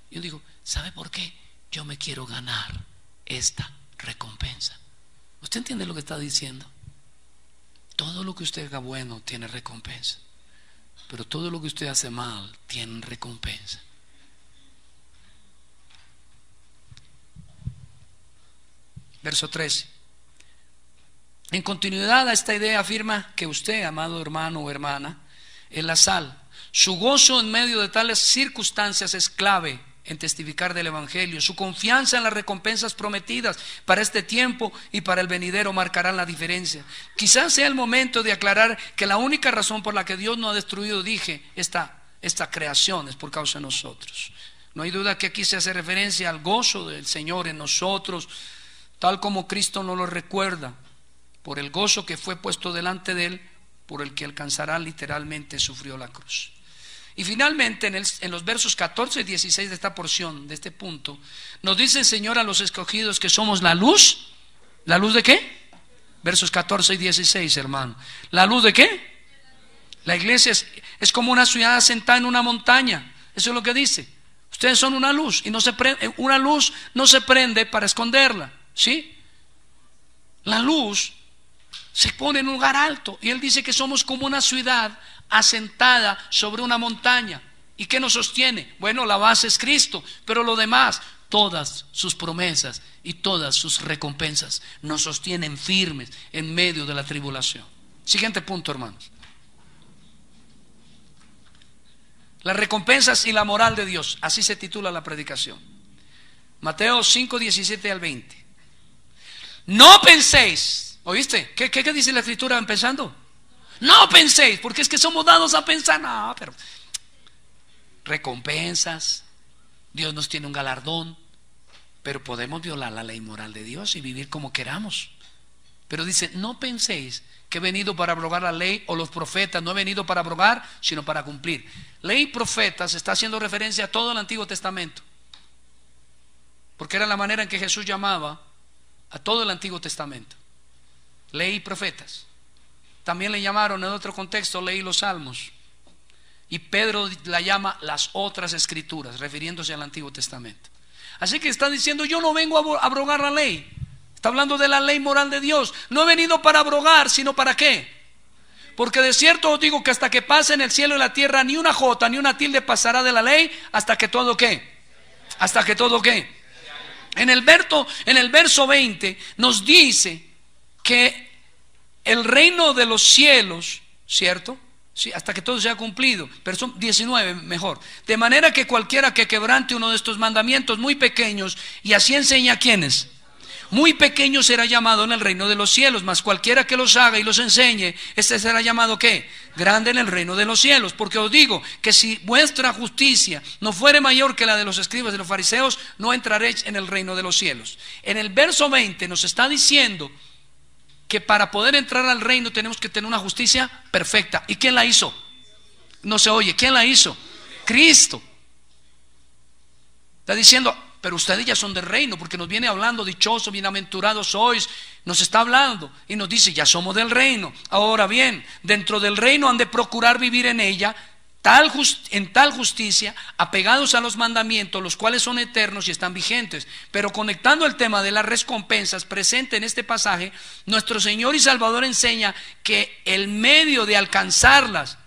Yo digo, ¿sabe por qué? Yo me quiero ganar esta recompensa. ¿Usted entiende lo que está diciendo? Todo lo que usted haga bueno tiene recompensa, pero todo lo que usted hace mal tiene recompensa. Verso 13. En continuidad a esta idea afirma que usted, amado hermano o hermana, es la sal. Su gozo en medio de tales circunstancias es clave en testificar del Evangelio. Su confianza en las recompensas prometidas para este tiempo y para el venidero marcarán la diferencia. Quizás sea el momento de aclarar que la única razón por la que Dios no ha destruido, esta creación es por causa de nosotros. No hay duda que aquí se hace referencia al gozo del Señor en nosotros, tal como Cristo nos lo recuerda. por el gozo que fue puesto delante de él, por el que alcanzará, literalmente sufrió la cruz. Y finalmente en los versos 14 y 16 de esta porción, de este punto, nos dice el Señor a los escogidos que somos la luz. ¿La luz de qué? Versos 14 y 16, hermano. ¿La luz de qué? La iglesia es como una ciudad asentada en una montaña. Eso es lo que dice. Ustedes son una luz y una luz no se prende para esconderla, ¿sí? La luz se pone en un lugar alto y él dice que somos como una ciudad asentada sobre una montaña. ¿Y qué nos sostiene? Bueno, la base es Cristo, pero lo demás, todas sus promesas y todas sus recompensas nos sostienen firmes en medio de la tribulación. Siguiente punto, hermanos. Las recompensas y la moral de Dios, así se titula la predicación. Mateo 5, 17 al 20. No penséis, ¿oíste? ¿Qué dice la escritura empezando? No penséis, porque es que somos dados a pensar. No, pero recompensas, Dios nos tiene un galardón, pero podemos violar la ley moral de Dios y vivir como queramos. Pero dice, no penséis que he venido para abrogar la ley o los profetas. No he venido para abrogar, sino para cumplir. Ley y profetas está haciendo referencia a todo el Antiguo Testamento, porque era la manera en que Jesús llamaba a todo el Antiguo Testamento. Ley y profetas. También le llamaron en otro contexto ley y los salmos. Y Pedro la llama las otras escrituras, refiriéndose al Antiguo Testamento. Así que está diciendo, yo no vengo a abrogar la ley. Está hablando de la ley moral de Dios. No he venido para abrogar, sino para ¿qué? Porque de cierto os digo que hasta que pasen el cielo y la tierra, ni una jota ni una tilde pasará de la ley, hasta que todo ¿qué? Hasta que todo ¿qué? En el verso 20 nos dice que el reino de los cielos, ¿cierto? Sí, hasta que todo sea cumplido. Verso 19 mejor. De manera que cualquiera que quebrante uno de estos mandamientos muy pequeños y así enseña a quienes, muy pequeño será llamado en el reino de los cielos, mas cualquiera que los haga y los enseñe, este será llamado ¿qué? Grande en el reino de los cielos. Porque os digo que si vuestra justicia no fuere mayor que la de los escribas y los fariseos, no entraréis en el reino de los cielos. En el verso 20 nos está diciendo que para poder entrar al reino tenemos que tener una justicia perfecta. ¿Y quién la hizo? No se oye. ¿Quién la hizo? Cristo. Está diciendo, pero ustedes ya son del reino, porque nos viene hablando, dichosos, bienaventurados sois, nos está hablando y nos dice, ya somos del reino. Ahora bien, dentro del reino han de procurar vivir en ella en tal justicia, apegados a los mandamientos, los cuales son eternos y están vigentes. Pero conectando el tema de las recompensas presente en este pasaje, nuestro Señor y Salvador enseña que el medio de alcanzarlas,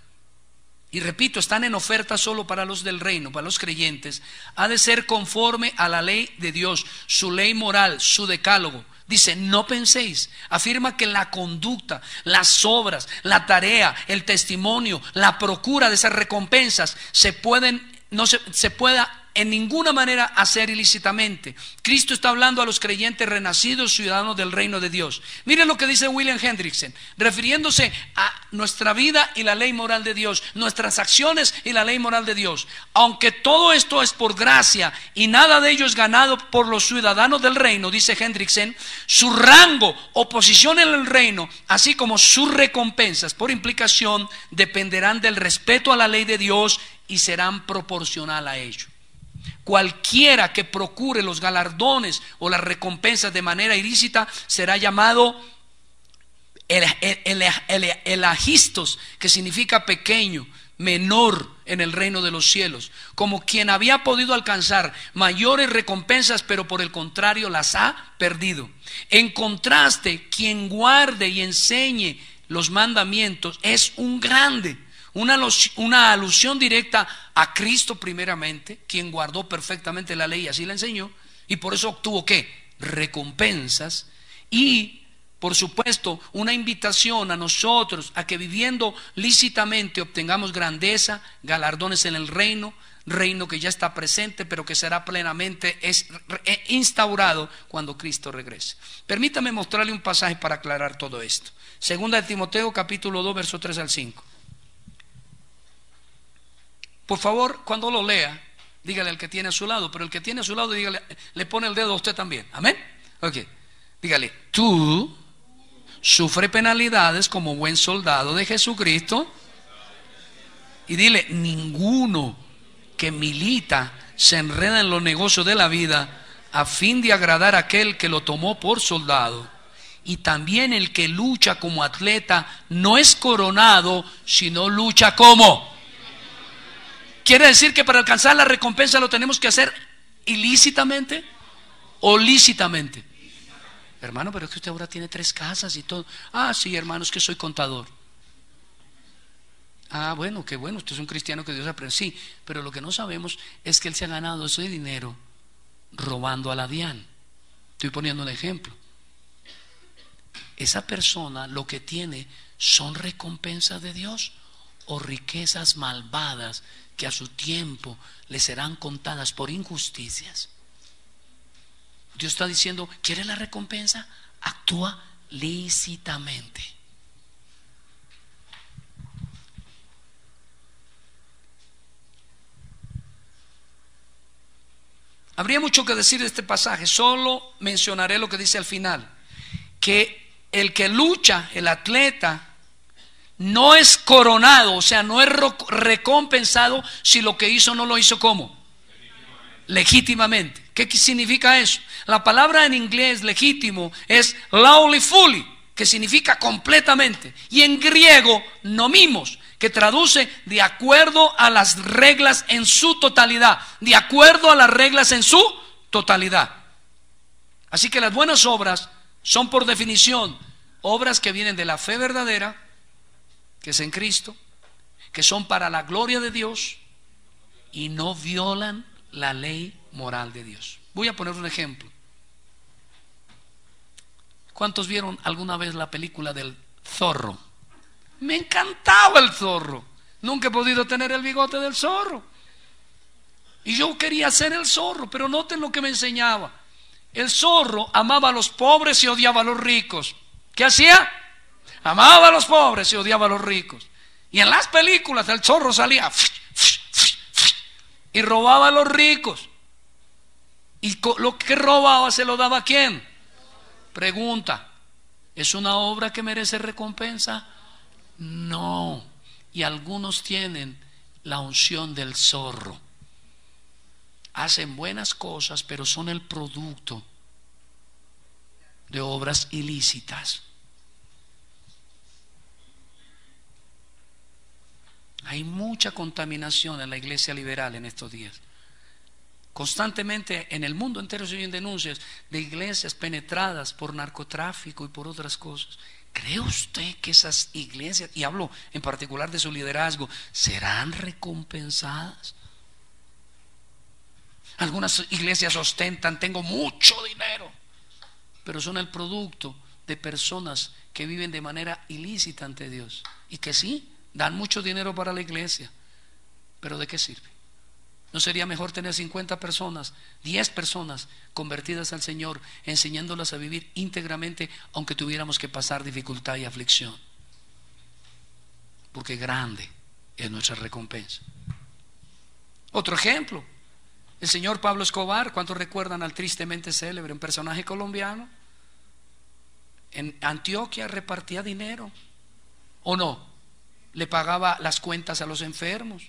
y repito, están en oferta solo para los del reino, para los creyentes, ha de ser conforme a la ley de Dios, su ley moral, su decálogo. Dice, no penséis. Afirma que la conducta, las obras, la tarea, el testimonio, la procura de esas recompensas no se pueda en ninguna manera hacer ilícitamente. Cristo está hablando a los creyentes renacidos, ciudadanos del reino de Dios. Miren lo que dice William Hendrickson, refiriéndose a nuestra vida y la ley moral de Dios, nuestras acciones y la ley moral de Dios. Aunque todo esto es por gracia y nada de ello es ganado por los ciudadanos del reino, dice Hendrickson, su rango o posición en el reino, así como sus recompensas, por implicación, dependerán del respeto a la ley de Dios y serán proporcional a ello. Cualquiera que procure los galardones o las recompensas de manera ilícita será llamado elagistos, que significa pequeño, menor en el reino de los cielos, como quien había podido alcanzar mayores recompensas, pero por el contrario las ha perdido. En contraste, quien guarde y enseñe los mandamientos es un grande. Una alusión directa a Cristo primeramente, quien guardó perfectamente la ley y así la enseñó, y por eso obtuvo ¿qué? Recompensas. Y por supuesto una invitación a nosotros a que viviendo lícitamente obtengamos grandeza, galardones en el reino que ya está presente, pero que será plenamente instaurado cuando Cristo regrese. Permítame mostrarle un pasaje para aclarar todo esto. Segunda de Timoteo capítulo 2 verso 3 al 5. Por favor, cuando lo lea, dígale al que tiene a su lado, pero el que tiene a su lado, dígale, le pone el dedo a usted también. Amén. Ok. Dígale, tú sufre penalidades como buen soldado de Jesucristo. Y dile, ninguno que milita se enreda en los negocios de la vida a fin de agradar a aquel que lo tomó por soldado. Y también el que lucha como atleta no es coronado, sino lucha como. ¿Quiere decir que para alcanzar la recompensa lo tenemos que hacer ilícitamente o lícitamente? Hermano, pero es que usted ahora tiene 3 casas y todo. Ah, sí, hermano, es que soy contador. Ah, bueno, qué bueno, usted es un cristiano que Dios aprende. Sí, pero lo que no sabemos es que él se ha ganado ese dinero robando a la DIAN. Estoy poniendo un ejemplo. Esa persona lo que tiene son recompensas de Dios o riquezas malvadas que a su tiempo le serán contadas por injusticias. Dios está diciendo, ¿quiere la recompensa? Actúa lícitamente. Habría mucho que decir de este pasaje, solo mencionaré lo que dice al final, que el que lucha, el atleta, no es coronado, o sea, no es recompensado si lo que hizo no lo hizo ¿cómo? Legítimamente. ¿Qué significa eso? La palabra en inglés legítimo es lawfully, que significa completamente, y en griego nomimos, que traduce de acuerdo a las reglas en su totalidad, de acuerdo a las reglas en su totalidad. Así que las buenas obras son por definición obras que vienen de la fe verdadera, que es en Cristo, que son para la gloria de Dios y no violan la ley moral de Dios. Voy a poner un ejemplo. ¿Cuántos vieron alguna vez la película del zorro? Me encantaba el zorro. Nunca he podido tener el bigote del zorro. Y yo quería ser el zorro, pero noten lo que me enseñaba. El zorro amaba a los pobres y odiaba a los ricos. ¿Qué hacía? Amaba a los pobres y odiaba a los ricos. Y en las películas el zorro salía y robaba a los ricos. Y lo que robaba se lo daba ¿a quién? Pregunta, ¿es una obra que merece recompensa? No. Y algunos tienen la unción del zorro. Hacen buenas cosas, pero son el producto de obras ilícitas. Hay mucha contaminación en la iglesia liberal en estos días. Constantemente en el mundo entero se oyen denuncias de iglesias penetradas por narcotráfico y por otras cosas. ¿Cree usted que esas iglesias, y hablo en particular de su liderazgo, serán recompensadas? Algunas iglesias ostentan, tengo mucho dinero, pero son el producto de personas que viven de manera ilícita ante Dios y que sí, dan mucho dinero para la iglesia, pero ¿de qué sirve? ¿No sería mejor tener 50 personas, 10 personas convertidas al Señor, enseñándolas a vivir íntegramente, aunque tuviéramos que pasar dificultad y aflicción? Porque grande es nuestra recompensa. Otro ejemplo, el señor Pablo Escobar. ¿Cuántos recuerdan al tristemente célebre, un personaje colombiano? En Antioquia repartía dinero, ¿o no? Le pagaba las cuentas a los enfermos.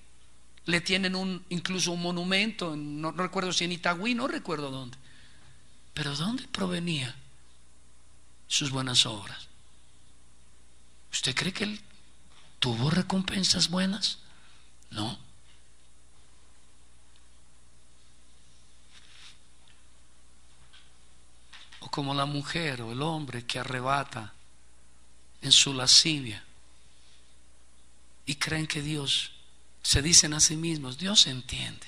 Le tienen incluso un monumento, no recuerdo si en Itagüí, no recuerdo dónde. Pero ¿dónde provenía sus buenas obras? ¿Usted cree que él tuvo recompensas buenas? No. O como la mujer o el hombre que arrebata en su lascivia y creen que Dios, se dicen a sí mismos, Dios entiende.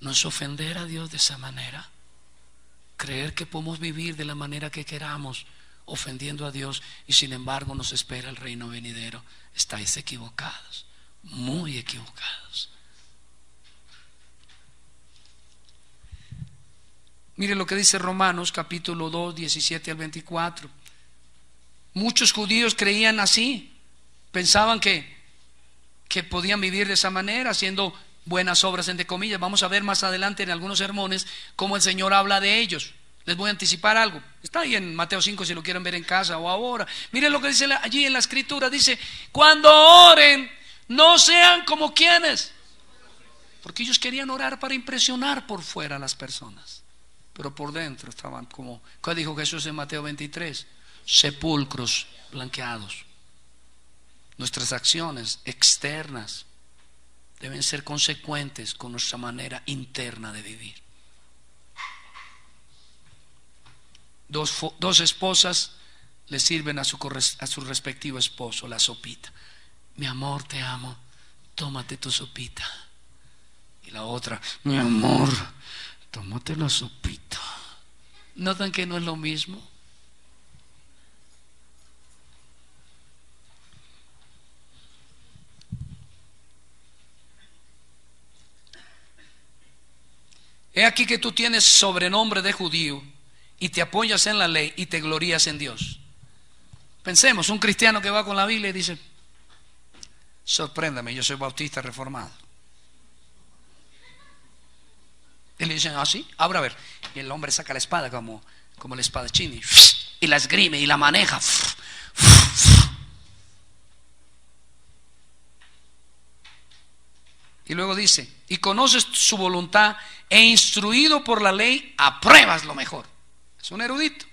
No es ofender a Dios de esa manera. Creer que podemos vivir de la manera que queramos, ofendiendo a Dios, y sin embargo nos espera el reino venidero. Estáis equivocados, muy equivocados. Mire lo que dice Romanos capítulo 2, 17 al 24. Muchos judíos creían así. Pensaban que podían vivir de esa manera, haciendo buenas obras entre comillas. Vamos a ver más adelante en algunos sermones cómo el Señor habla de ellos. Les voy a anticipar algo. Está ahí en Mateo 5 si lo quieren ver en casa o ahora. Miren lo que dice allí en la escritura. Dice, cuando oren, no sean como quienes. Porque ellos querían orar para impresionar por fuera a las personas, pero por dentro estaban como, ¿qué dijo Jesús en Mateo 23? Sepulcros blanqueados. Nuestras acciones externas deben ser consecuentes con nuestra manera interna de vivir. Dos esposas le sirven a su respectivo esposo la sopita. Mi amor, te amo, tómate tu sopita. Y la otra, mi amor, tómate la sopita. ¿Notan que no es lo mismo? He aquí que tú tienes sobrenombre de judío y te apoyas en la ley y te glorías en Dios. Pensemos, un cristiano que va con la Biblia y dice, sorpréndame, yo soy bautista reformado. Y le dicen, ¿ah, sí? Abra a ver. Y el hombre saca la espada como el espadachín y la esgrime y la maneja. Y luego dice, y conoces su voluntad e instruido por la ley apruebas lo mejor. Es un erudito.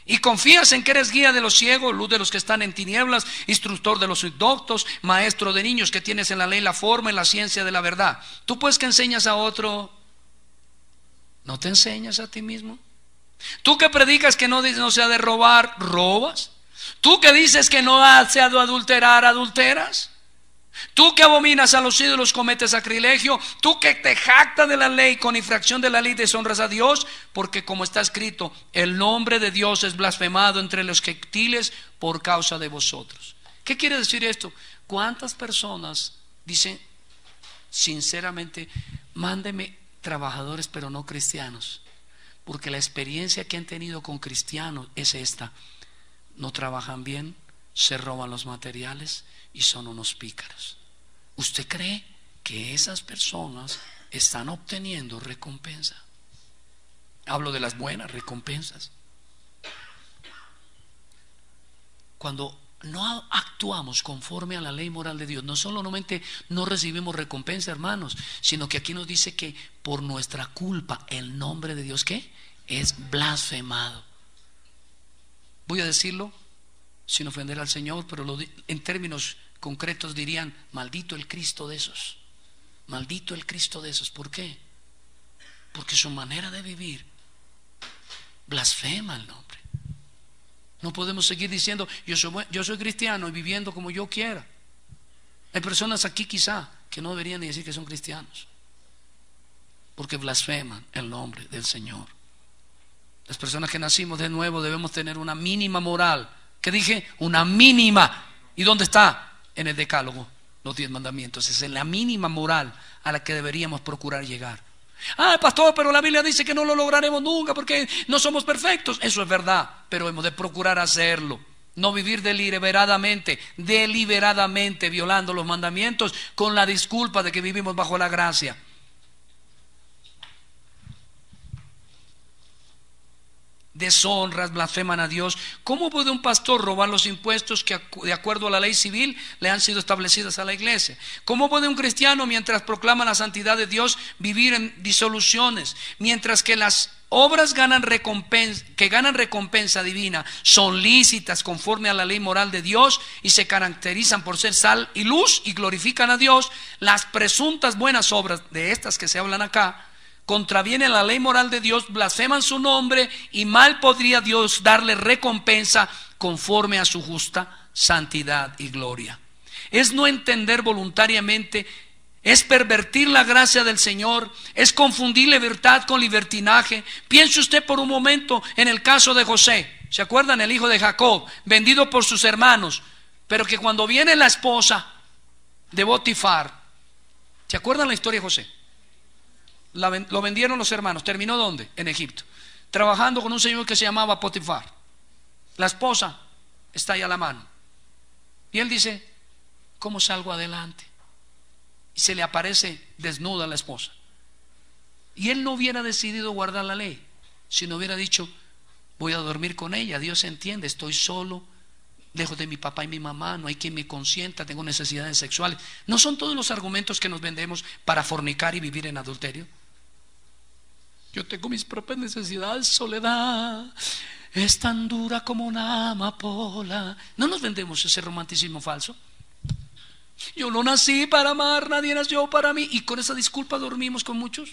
Y confías en que eres guía de los ciegos, luz de los que están en tinieblas, instructor de los indoctos, maestro de niños, que tienes en la ley la forma y la ciencia de la verdad. Tú pues que enseñas a otro, ¿no te enseñas a ti mismo? Tú que predicas que no se ha de robar, ¿robas? Tú que dices que no se ha de adulterar, ¿adulteras? Tú que abominas a los ídolos, cometes sacrilegio. Tú que te jactas de la ley, con infracción de la ley deshonras a Dios, porque como está escrito, el nombre de Dios es blasfemado entre los gentiles por causa de vosotros. ¿Qué quiere decir esto? ¿Cuántas personas dicen sinceramente, mándeme trabajadores pero no cristianos, porque la experiencia que han tenido con cristianos es esta: no trabajan bien, se roban los materiales y son unos pícaros? ¿Usted cree que esas personas están obteniendo recompensa? Hablo de las buenas recompensas. Cuando no actuamos conforme a la ley moral de Dios, no solamente no recibimos recompensa, hermanos, sino que aquí nos dice que por nuestra culpa el nombre de Dios, ¿qué? Es blasfemado. Voy a decirlo sin ofender al Señor, pero en términos concretos dirían: maldito el Cristo de esos, maldito el Cristo de esos. ¿Por qué? Porque su manera de vivir blasfema el nombre. No podemos seguir diciendo yo soy cristiano y viviendo como yo quiera. Hay personas aquí quizá que no deberían ni decir que son cristianos, porque blasfeman el nombre del Señor. Las personas que nacimos de nuevo debemos tener una mínima moral. ¿Qué dije? Una mínima. ¿Y dónde está? En el decálogo, los 10 mandamientos. Esa es la mínima moral a la que deberíamos procurar llegar. Ah, pastor, pero la Biblia dice que no lo lograremos nunca porque no somos perfectos. Eso es verdad, pero hemos de procurar hacerlo. No vivir deliberadamente violando los mandamientos con la disculpa de que vivimos bajo la gracia. Deshonras, blasfeman a Dios. ¿Cómo puede un pastor robar los impuestos que de acuerdo a la ley civil le han sido establecidas a la iglesia? ¿Cómo puede un cristiano, mientras proclama la santidad de Dios, vivir en disoluciones, mientras que las obras que ganan recompensa divina son lícitas conforme a la ley moral de Dios y se caracterizan por ser sal y luz y glorifican a Dios? Las presuntas buenas obras de estas que se hablan acá contravienen la ley moral de Dios, blasfeman su nombre, y mal podría Dios darle recompensa conforme a su justa santidad y gloria. Es no entender voluntariamente, es pervertir la gracia del Señor, es confundir libertad con libertinaje. Piense usted por un momento en el caso de José. ¿Se acuerdan? El hijo de Jacob, vendido por sus hermanos, pero que cuando viene la esposa de Potifar, ¿se acuerdan la historia de José? Lo vendieron los hermanos. ¿Terminó dónde? En Egipto, trabajando con un señor que se llamaba Potifar. La esposa está ahí a la mano y él dice: ¿cómo salgo adelante? Y se le aparece desnuda a la esposa. Y él no hubiera decidido guardar la ley, si no hubiera dicho, voy a dormir con ella? Dios entiende, estoy solo, lejos de mi papá y mi mamá, no hay quien me consienta, tengo necesidades sexuales. ¿No son todos los argumentos que nos vendemos para fornicar y vivir en adulterio? Yo tengo mis propias necesidades, soledad es tan dura como una amapola. ¿No nos vendemos ese romanticismo falso? Yo no nací para amar, nadie nació para mí. Y con esa disculpa dormimos con muchos.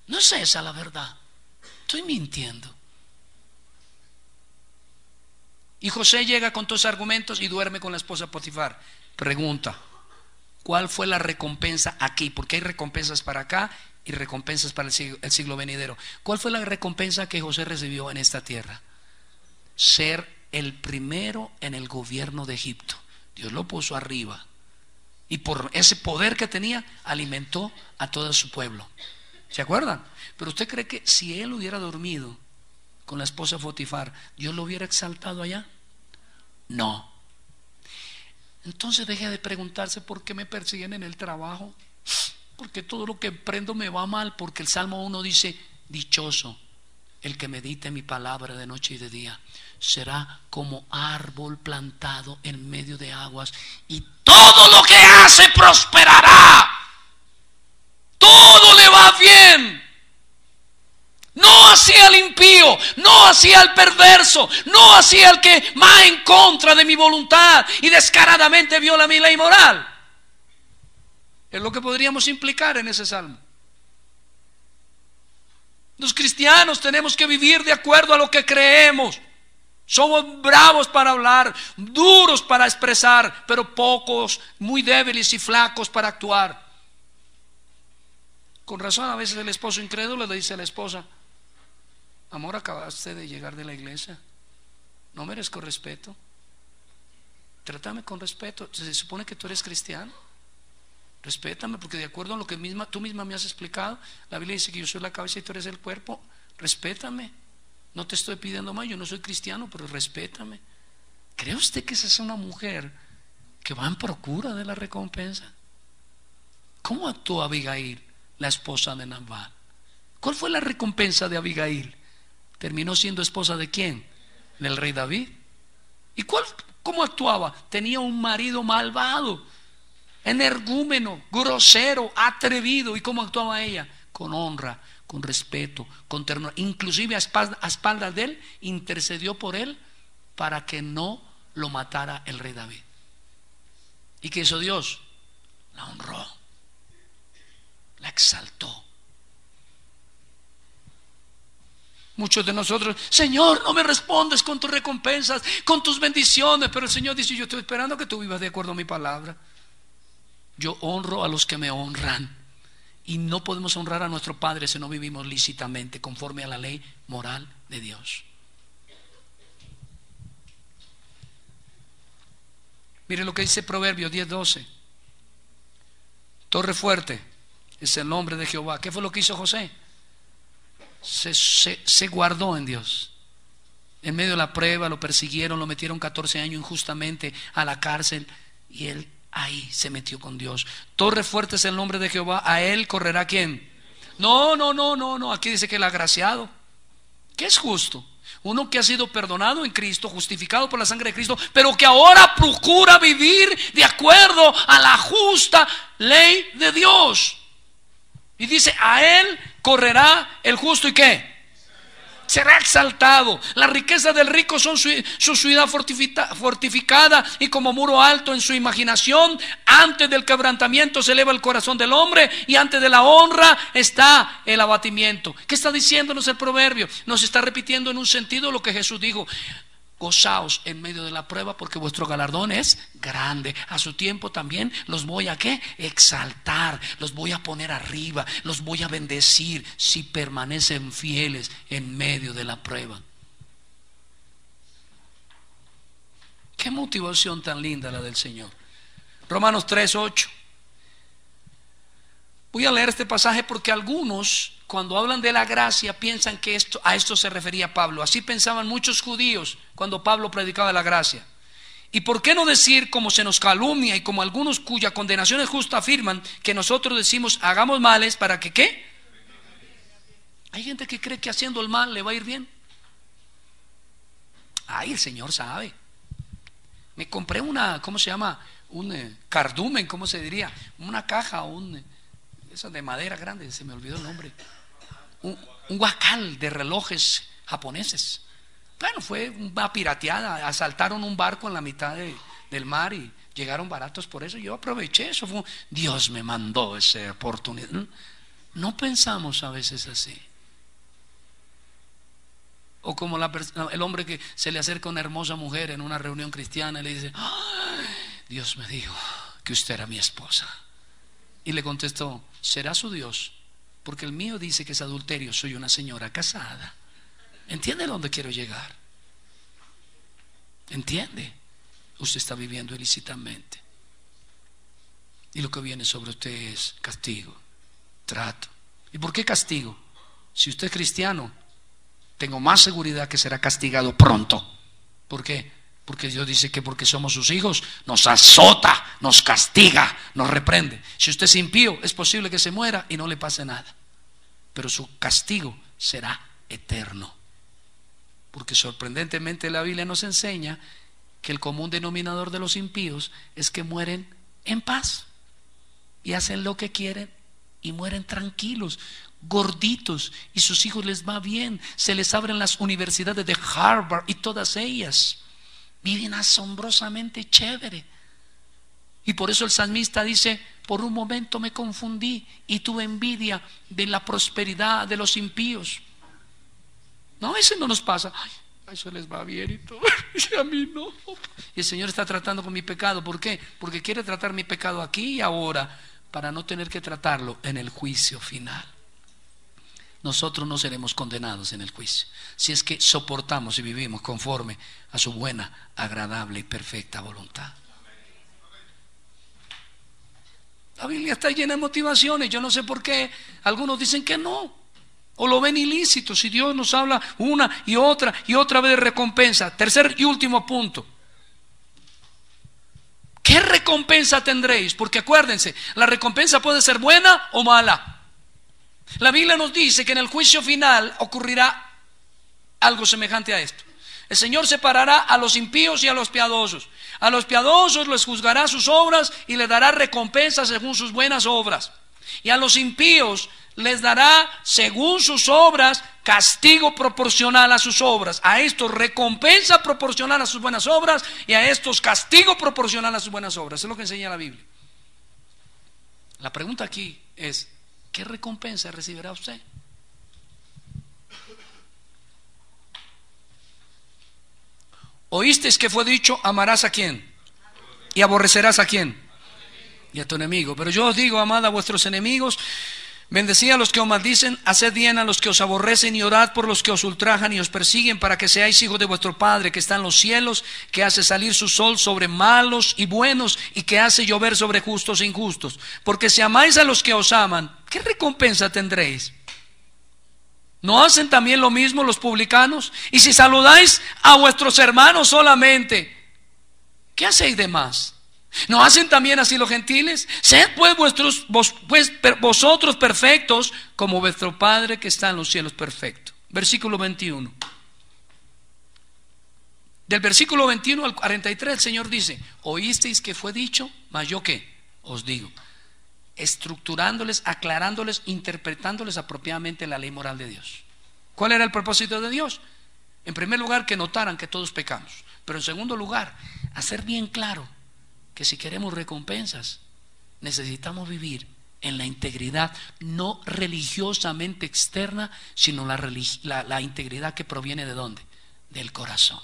No es esa la verdad, estoy mintiendo. Y José llega con todos esos argumentos y duerme con la esposa Potifar. Pregunta, ¿cuál fue la recompensa aquí? Porque hay recompensas para acá y recompensas para el siglo venidero. ¿Cuál fue la recompensa que José recibió en esta tierra? Ser el primero en el gobierno de Egipto. Dios lo puso arriba y por ese poder que tenía alimentó a todo su pueblo. ¿Se acuerdan? Pero usted cree que si él hubiera dormido con la esposa Potifar, Dios lo hubiera exaltado allá? No. Entonces deje de preguntarse por qué me persiguen en el trabajo, porque todo lo que emprendo me va mal, porque el Salmo 1 dice, dichoso el que medite mi palabra de noche y de día, será como árbol plantado en medio de aguas y todo lo que hace prosperará, todo le va bien. No hacia el impío, no hacia el perverso, no hacia el que va en contra de mi voluntad y descaradamente viola mi ley moral. Es lo que podríamos implicar en ese salmo. Los cristianos tenemos que vivir de acuerdo a lo que creemos. Somos bravos para hablar, duros para expresar, pero pocos, muy débiles y flacos para actuar. Con razón a veces el esposo incrédulo le dice a la esposa, amor, acabaste de llegar de la iglesia, no merezco respeto, trátame con respeto, se supone que tú eres cristiano, respétame, porque de acuerdo a lo que tú misma me has explicado, la Biblia dice que yo soy la cabeza y tú eres el cuerpo, respétame, no te estoy pidiendo más, yo no soy cristiano, pero respétame. ¿Cree usted que esa es una mujer que va en procura de la recompensa? ¿Cómo actuó Abigail, la esposa de Nabal? ¿Cuál fue la recompensa de Abigail? ¿Terminó siendo esposa de quién? Del rey David. ¿Y cómo actuaba? Tenía un marido malvado, energúmeno, grosero, atrevido. ¿Y cómo actuaba ella? Con honra, con respeto, con ternura. Inclusive a espaldas de él intercedió por él para que no lo matara el rey David. ¿Y qué hizo Dios? La honró, la exaltó. Muchos de nosotros, Señor, no me respondes con tus recompensas, con tus bendiciones, pero el Señor dice, yo estoy esperando que tú vivas de acuerdo a mi palabra. Yo honro a los que me honran, y no podemos honrar a nuestro Padre si no vivimos lícitamente conforme a la ley moral de Dios. Mire lo que dice Proverbios 10:12. Torre fuerte es el nombre de Jehová. ¿Qué fue lo que hizo José? Se guardó en Dios. En medio de la prueba lo persiguieron, lo metieron 14 años injustamente a la cárcel y él ahí se metió con Dios. Torre fuerte es el nombre de Jehová. ¿A él correrá quién? No. Aquí dice que el agraciado, que es justo, uno que ha sido perdonado en Cristo, justificado por la sangre de Cristo, pero que ahora procura vivir de acuerdo a la justa ley de Dios. Y dice, a él correrá el justo, ¿y qué? Será exaltado. Las riquezas del rico son su ciudad fortificada y como muro alto en su imaginación. Antes del quebrantamiento se eleva el corazón del hombre y antes de la honra está el abatimiento. ¿Qué está diciéndonos el proverbio? Nos está repitiendo en un sentido lo que Jesús dijo: gozaos en medio de la prueba porque vuestro galardón es grande. A su tiempo también los voy a ¿qué? Exaltar, los voy a poner arriba, los voy a bendecir si permanecen fieles en medio de la prueba. Qué motivación tan linda la del Señor. Romanos 3:8. Voy a leer este pasaje porque algunos, cuando hablan de la gracia, piensan que a esto se refería Pablo. Así pensaban muchos judíos cuando Pablo predicaba la gracia. ¿Y por qué no decir, como se nos calumnia y como algunos cuya condenación es justa afirman, que nosotros decimos hagamos males para que ¿qué? Hay gente que cree que haciendo el mal le va a ir bien. Ay, el Señor sabe. Me compré una, ¿cómo se llama? Un cardumen, ¿cómo se diría? Una caja, esa de madera grande, se me olvidó el nombre. Un guacal de relojes japoneses. Bueno, fue una pirateada. Asaltaron un barco en la mitad del mar y llegaron baratos por eso. Yo aproveché eso. Dios me mandó esa oportunidad. No pensamos a veces así. O como el hombre que se le acerca a una hermosa mujer en una reunión cristiana y le dice: ¡ay! Dios me dijo que usted era mi esposa. Y le contestó: será su Dios, porque el mío dice que es adulterio. Soy una señora casada. ¿Entiende dónde quiero llegar? ¿Entiende? Usted está viviendo ilícitamente. Y lo que viene sobre usted es castigo, trato. ¿Y por qué castigo? Si usted es cristiano, tengo más seguridad que será castigado pronto. ¿Por qué? Porque Dios dice que porque somos sus hijos, nos azota, nos castiga, nos reprende. Si usted es impío, es posible que se muera y no le pase nada, pero su castigo será eterno. Porque sorprendentemente la Biblia nos enseña que el común denominador de los impíos es que mueren en paz y hacen lo que quieren y mueren tranquilos, gorditos, y sus hijos les va bien, se les abren las universidades de Harvard y todas ellas viven asombrosamente chévere. Y por eso el salmista dice: por un momento me confundí y tuve envidia de la prosperidad de los impíos. No, a veces no nos pasa: ay, a eso les va bien y todo, y a mí no. Y el Señor está tratando con mi pecado. ¿Por qué? Porque quiere tratar mi pecado aquí y ahora, para no tener que tratarlo en el juicio final. Nosotros no seremos condenados en el juicio, si es que soportamos y vivimos conforme a su buena, agradable y perfecta voluntad. La Biblia está llena de motivaciones. Yo no sé por qué algunos dicen que no, o lo ven ilícito, si Dios nos habla una y otra vez de recompensa. Tercer y último punto: ¿qué recompensa tendréis? Porque acuérdense, la recompensa puede ser buena o mala. La Biblia nos dice que en el juicio final ocurrirá algo semejante a esto. El Señor separará a los impíos y a los piadosos. A los piadosos les juzgará sus obras y les dará recompensa según sus buenas obras. Y a los impíos les dará según sus obras castigo proporcional a sus obras. A estos recompensa proporcional a sus buenas obras, y a estos castigo proporcional a sus buenas obras. Eso es lo que enseña la Biblia. La pregunta aquí es: ¿qué recompensa recibirá usted? ¿Oísteis que fue dicho: amarás a quién? ¿Y aborrecerás a quién? Y a tu enemigo. Pero yo os digo: amad a vuestros enemigos, bendecid a los que os maldicen, haced bien a los que os aborrecen, y orad por los que os ultrajan y os persiguen, para que seáis hijos de vuestro Padre que está en los cielos, que hace salir su sol sobre malos y buenos, y que hace llover sobre justos e injustos. Porque si amáis a los que os aman, ¿qué recompensa tendréis? ¿No hacen también lo mismo los publicanos? Y si saludáis a vuestros hermanos solamente, ¿qué hacéis de más? ¿No hacen también así los gentiles? Sed pues vosotros perfectos, como vuestro Padre que está en los cielos perfecto. Versículo 21. Del versículo 21 al 43 el Señor dice: oísteis que fue dicho, mas yo qué os digo. Estructurándoles, aclarándoles, interpretándoles apropiadamente la ley moral de Dios. ¿Cuál era el propósito de Dios? En primer lugar, que notaran que todos pecamos. Pero en segundo lugar, hacer bien claro que si queremos recompensas, necesitamos vivir en la integridad, no religiosamente externa, sino la integridad que proviene ¿de dónde? Del corazón.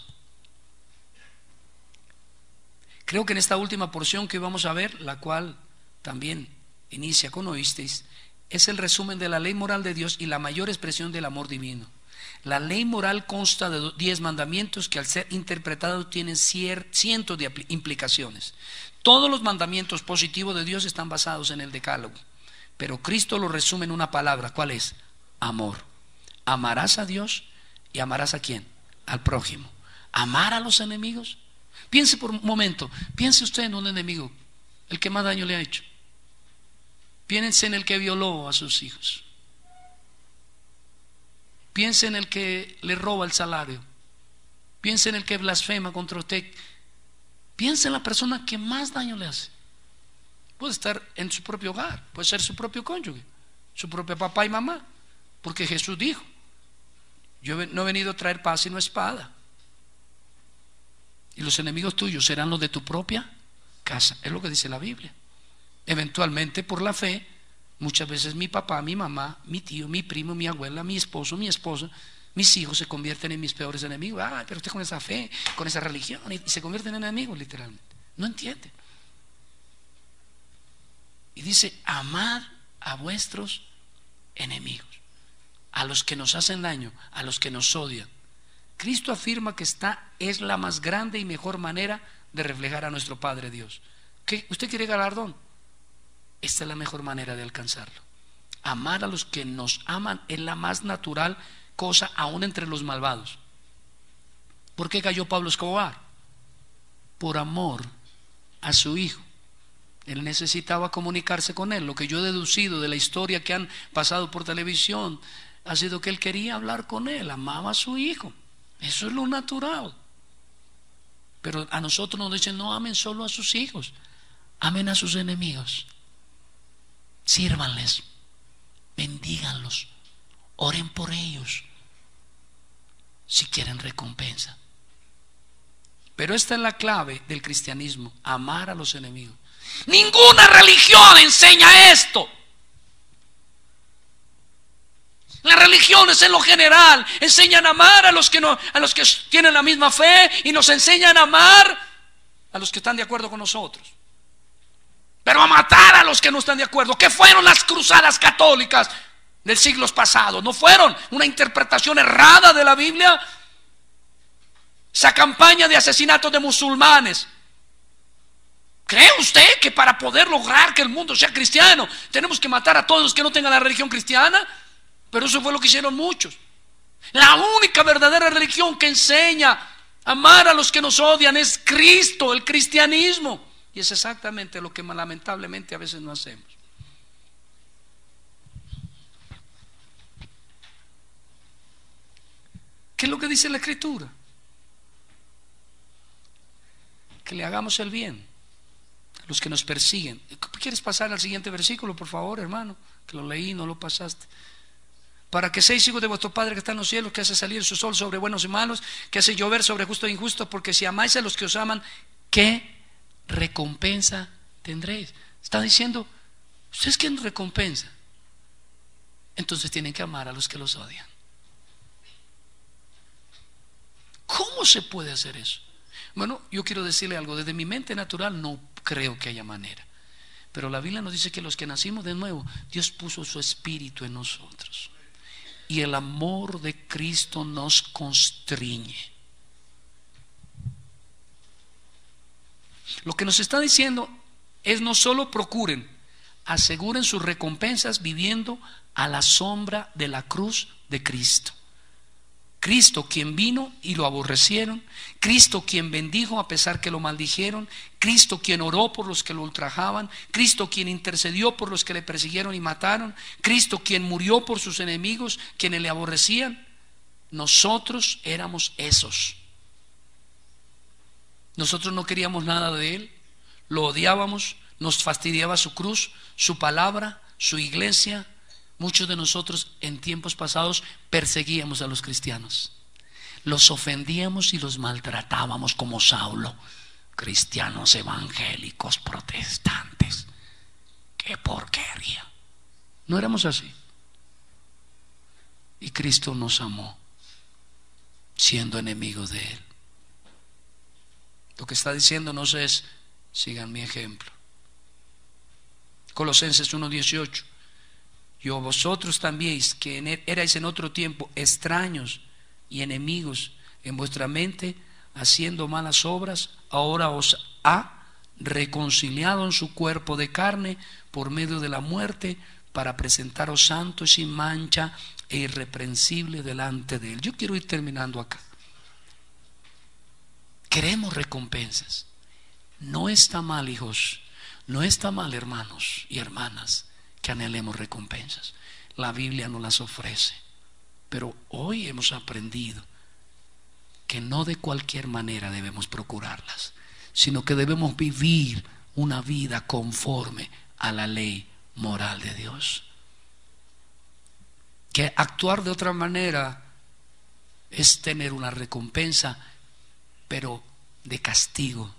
Creo que en esta última porción que vamos a ver, la cual también inicia con oísteis, es el resumen de la ley moral de Dios y la mayor expresión del amor divino. La ley moral consta de 10 mandamientos que, al ser interpretados, tienen cientos de implicaciones. Todos los mandamientos positivos de Dios están basados en el decálogo, pero Cristo lo resume en una palabra. ¿Cuál es? Amor. Amarás a Dios y amarás ¿a quién? Al prójimo. Amar a los enemigos. Piense por un momento, piense usted en un enemigo, el que más daño le ha hecho. Piense en el que violó a sus hijos. Piense en el que le roba el salario. Piense en el que blasfema contra usted. Piense en la persona que más daño le hace. Puede estar en su propio hogar, puede ser su propio cónyuge, su propio papá y mamá, porque Jesús dijo: yo no he venido a traer paz sino espada. Y los enemigos tuyos serán los de tu propia casa. Es lo que dice la Biblia. Eventualmente, por la fe, muchas veces mi papá, mi mamá, mi tío, mi primo, mi abuela, mi esposo, mi esposa, mis hijos se convierten en mis peores enemigos. Ah, pero usted con esa fe, con esa religión, y se convierten en enemigos literalmente. No entienden. Y dice: amad a vuestros enemigos, a los que nos hacen daño, a los que nos odian. Cristo afirma que esta es la más grande y mejor manera de reflejar a nuestro Padre Dios. ¿Qué? ¿Usted quiere galardón? Esta es la mejor manera de alcanzarlo. Amar a los que nos aman es la más natural cosa, aún entre los malvados. ¿Por qué cayó Pablo Escobar? Por amor a su hijo. Él necesitaba comunicarse con él. Lo que yo he deducido de la historia que han pasado por televisión ha sido que él quería hablar con él, amaba a su hijo. Eso es lo natural. Pero a nosotros nos dicen: no amen solo a sus hijos, amen a sus enemigos, sírvanles, bendíganlos, oren por ellos si quieren recompensa. Pero esta es la clave del cristianismo: amar a los enemigos. Ninguna religión enseña esto. Las religiones en lo general enseñan a amar a los que tienen la misma fe, y nos enseñan a amar a los que están de acuerdo con nosotros, pero a matar a los que no están de acuerdo. ¿Qué fueron las cruzadas católicas del siglos pasados? ¿No fueron una interpretación errada de la Biblia? Esa campaña de asesinatos de musulmanes. ¿Cree usted que para poder lograr que el mundo sea cristiano tenemos que matar a todos los que no tengan la religión cristiana? Pero eso fue lo que hicieron muchos. La única verdadera religión que enseña a amar a los que nos odian es Cristo, el cristianismo. Y es exactamente lo que lamentablemente a veces no hacemos. ¿Qué es lo que dice la Escritura? Que le hagamos el bien a los que nos persiguen. ¿Quieres pasar al siguiente versículo, por favor, hermano? Que lo leí, no lo pasaste. Para que seáis hijos de vuestro Padre que está en los cielos, que hace salir su sol sobre buenos y malos, que hace llover sobre justos e injustos. Porque si amáis a los que os aman, ¿qué recompensa tendréis? Está diciendo: ¿ustedes quieren recompensa? Entonces tienen que amar a los que los odian. ¿Cómo se puede hacer eso? Bueno, yo quiero decirle algo. Desde mi mente natural no creo que haya manera, pero la Biblia nos dice que los que nacimos de nuevo, Dios puso su espíritu en nosotros, y el amor de Cristo nos constriñe. Lo que nos está diciendo es: no solo procuren, aseguren sus recompensas viviendo a la sombra de la cruz de Cristo. Cristo quien vino y lo aborrecieron, Cristo quien bendijo a pesar que lo maldijeron, Cristo quien oró por los que lo ultrajaban, Cristo quien intercedió por los que le persiguieron y mataron, Cristo quien murió por sus enemigos, quienes le aborrecían. Nosotros éramos esos. Nosotros no queríamos nada de Él, lo odiábamos, nos fastidiaba su cruz, su palabra, su iglesia. Muchos de nosotros en tiempos pasados perseguíamos a los cristianos, los ofendíamos y los maltratábamos, como Saulo. Cristianos evangélicos protestantes, qué porquería. No éramos así. Y Cristo nos amó siendo enemigos de Él. Lo que está diciéndonos es: sigan mi ejemplo. Colosenses 1:18. Yo vosotros también, que erais en otro tiempo extraños y enemigos en vuestra mente, haciendo malas obras, ahora os ha reconciliado en su cuerpo de carne por medio de la muerte, para presentaros santos, sin mancha e irreprensibles delante de Él. Yo quiero ir terminando acá. Queremos recompensas. No está mal, hijos, no está mal, hermanos y hermanas, que anhelemos recompensas. La Biblia nos las ofrece. Pero hoy hemos aprendido que no de cualquier manera debemos procurarlas, sino que debemos vivir una vida conforme a la ley moral de Dios. Que actuar de otra manera es tener una recompensa, pero de castigo,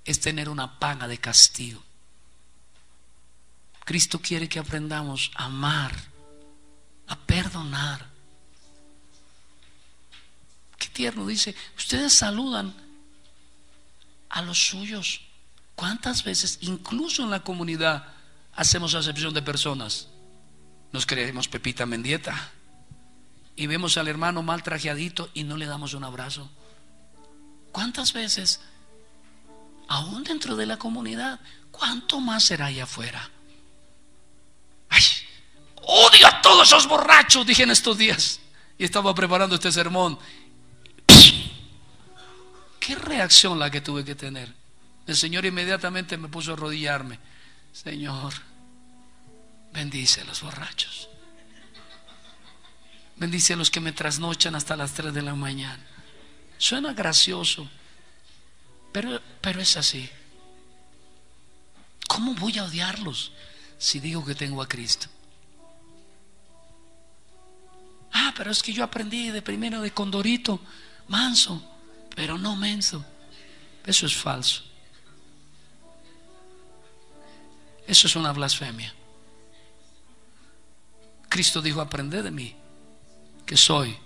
es tener una paga de castigo. Cristo quiere que aprendamos a amar, a perdonar. Qué tierno, dice, ustedes saludan a los suyos. ¿Cuántas veces, incluso en la comunidad, hacemos acepción de personas? Nos creemos Pepita Mendieta y vemos al hermano mal trajeadito y no le damos un abrazo. ¿Cuántas veces, aún dentro de la comunidad, cuánto más será allá afuera? ¡Ay! Odio a todos esos borrachos, dije en estos días y estaba preparando este sermón. Qué reacción la que tuve que tener. El Señor inmediatamente me puso a arrodillarme. Señor, bendice a los borrachos, bendice a los que me trasnochan hasta las 3 de la mañana. Suena gracioso, pero es así. ¿Cómo voy a odiarlos si digo que tengo a Cristo? Pero es que yo aprendí de primero de Condorito, manso, pero no menso. Eso es falso. Eso es una blasfemia. Cristo dijo: aprended de mí, que soy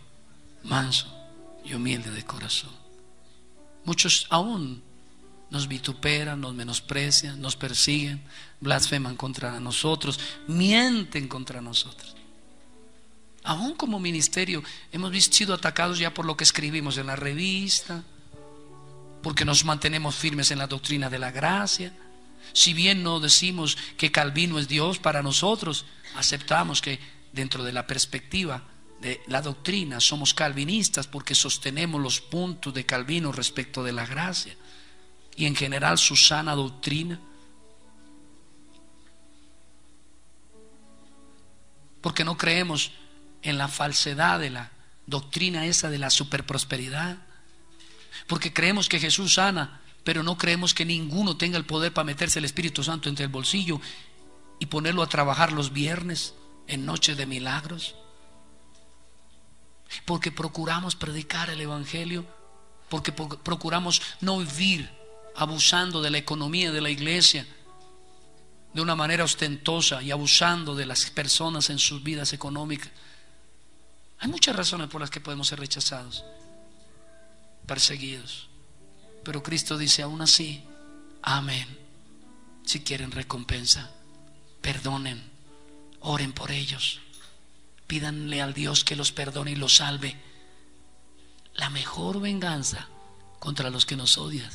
manso y humilde de corazón. Muchos aún nos vituperan, nos menosprecian, nos persiguen, blasfeman contra nosotros, mienten contra nosotros. Aún como ministerio hemos sido atacados ya por lo que escribimos en la revista, porque nos mantenemos firmes en la doctrina de la gracia. Si bien no decimos que Calvino es Dios para nosotros, aceptamos que dentro de la perspectiva de la doctrina somos calvinistas, porque sostenemos los puntos de Calvino respecto de la gracia y en general su sana doctrina. Porque no creemos en la falsedad de la doctrina esa de la superprosperidad. Porque creemos que Jesús sana, pero no creemos que ninguno tenga el poder para meterse el Espíritu Santo entre el bolsillo y ponerlo a trabajar los viernes en noches de milagros. Porque procuramos predicar el Evangelio, porque procuramos no vivir abusando de la economía de la iglesia de una manera ostentosa y abusando de las personas en sus vidas económicas. Hay muchas razones por las que podemos ser rechazados, perseguidos, pero Cristo dice: aún así, amén. Si quieren recompensa, perdonen, oren por ellos, pídanle al Dios que los perdone y los salve. La mejor venganza contra los que nos odian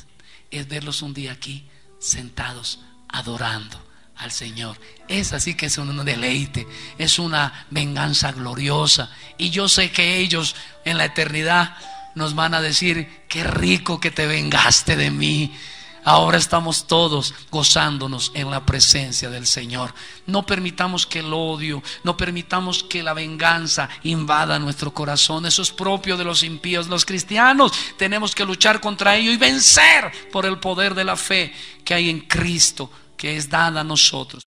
es verlos un día aquí sentados adorando al Señor. Esa sí que es un deleite, es una venganza gloriosa. Y yo sé que ellos en la eternidad nos van a decir: qué rico que te vengaste de mí. Ahora estamos todos gozándonos en la presencia del Señor. No permitamos que el odio, no permitamos que la venganza invada nuestro corazón. Eso es propio de los impíos. Los cristianos tenemos que luchar contra ello y vencer por el poder de la fe que hay en Cristo, que es dada a nosotros.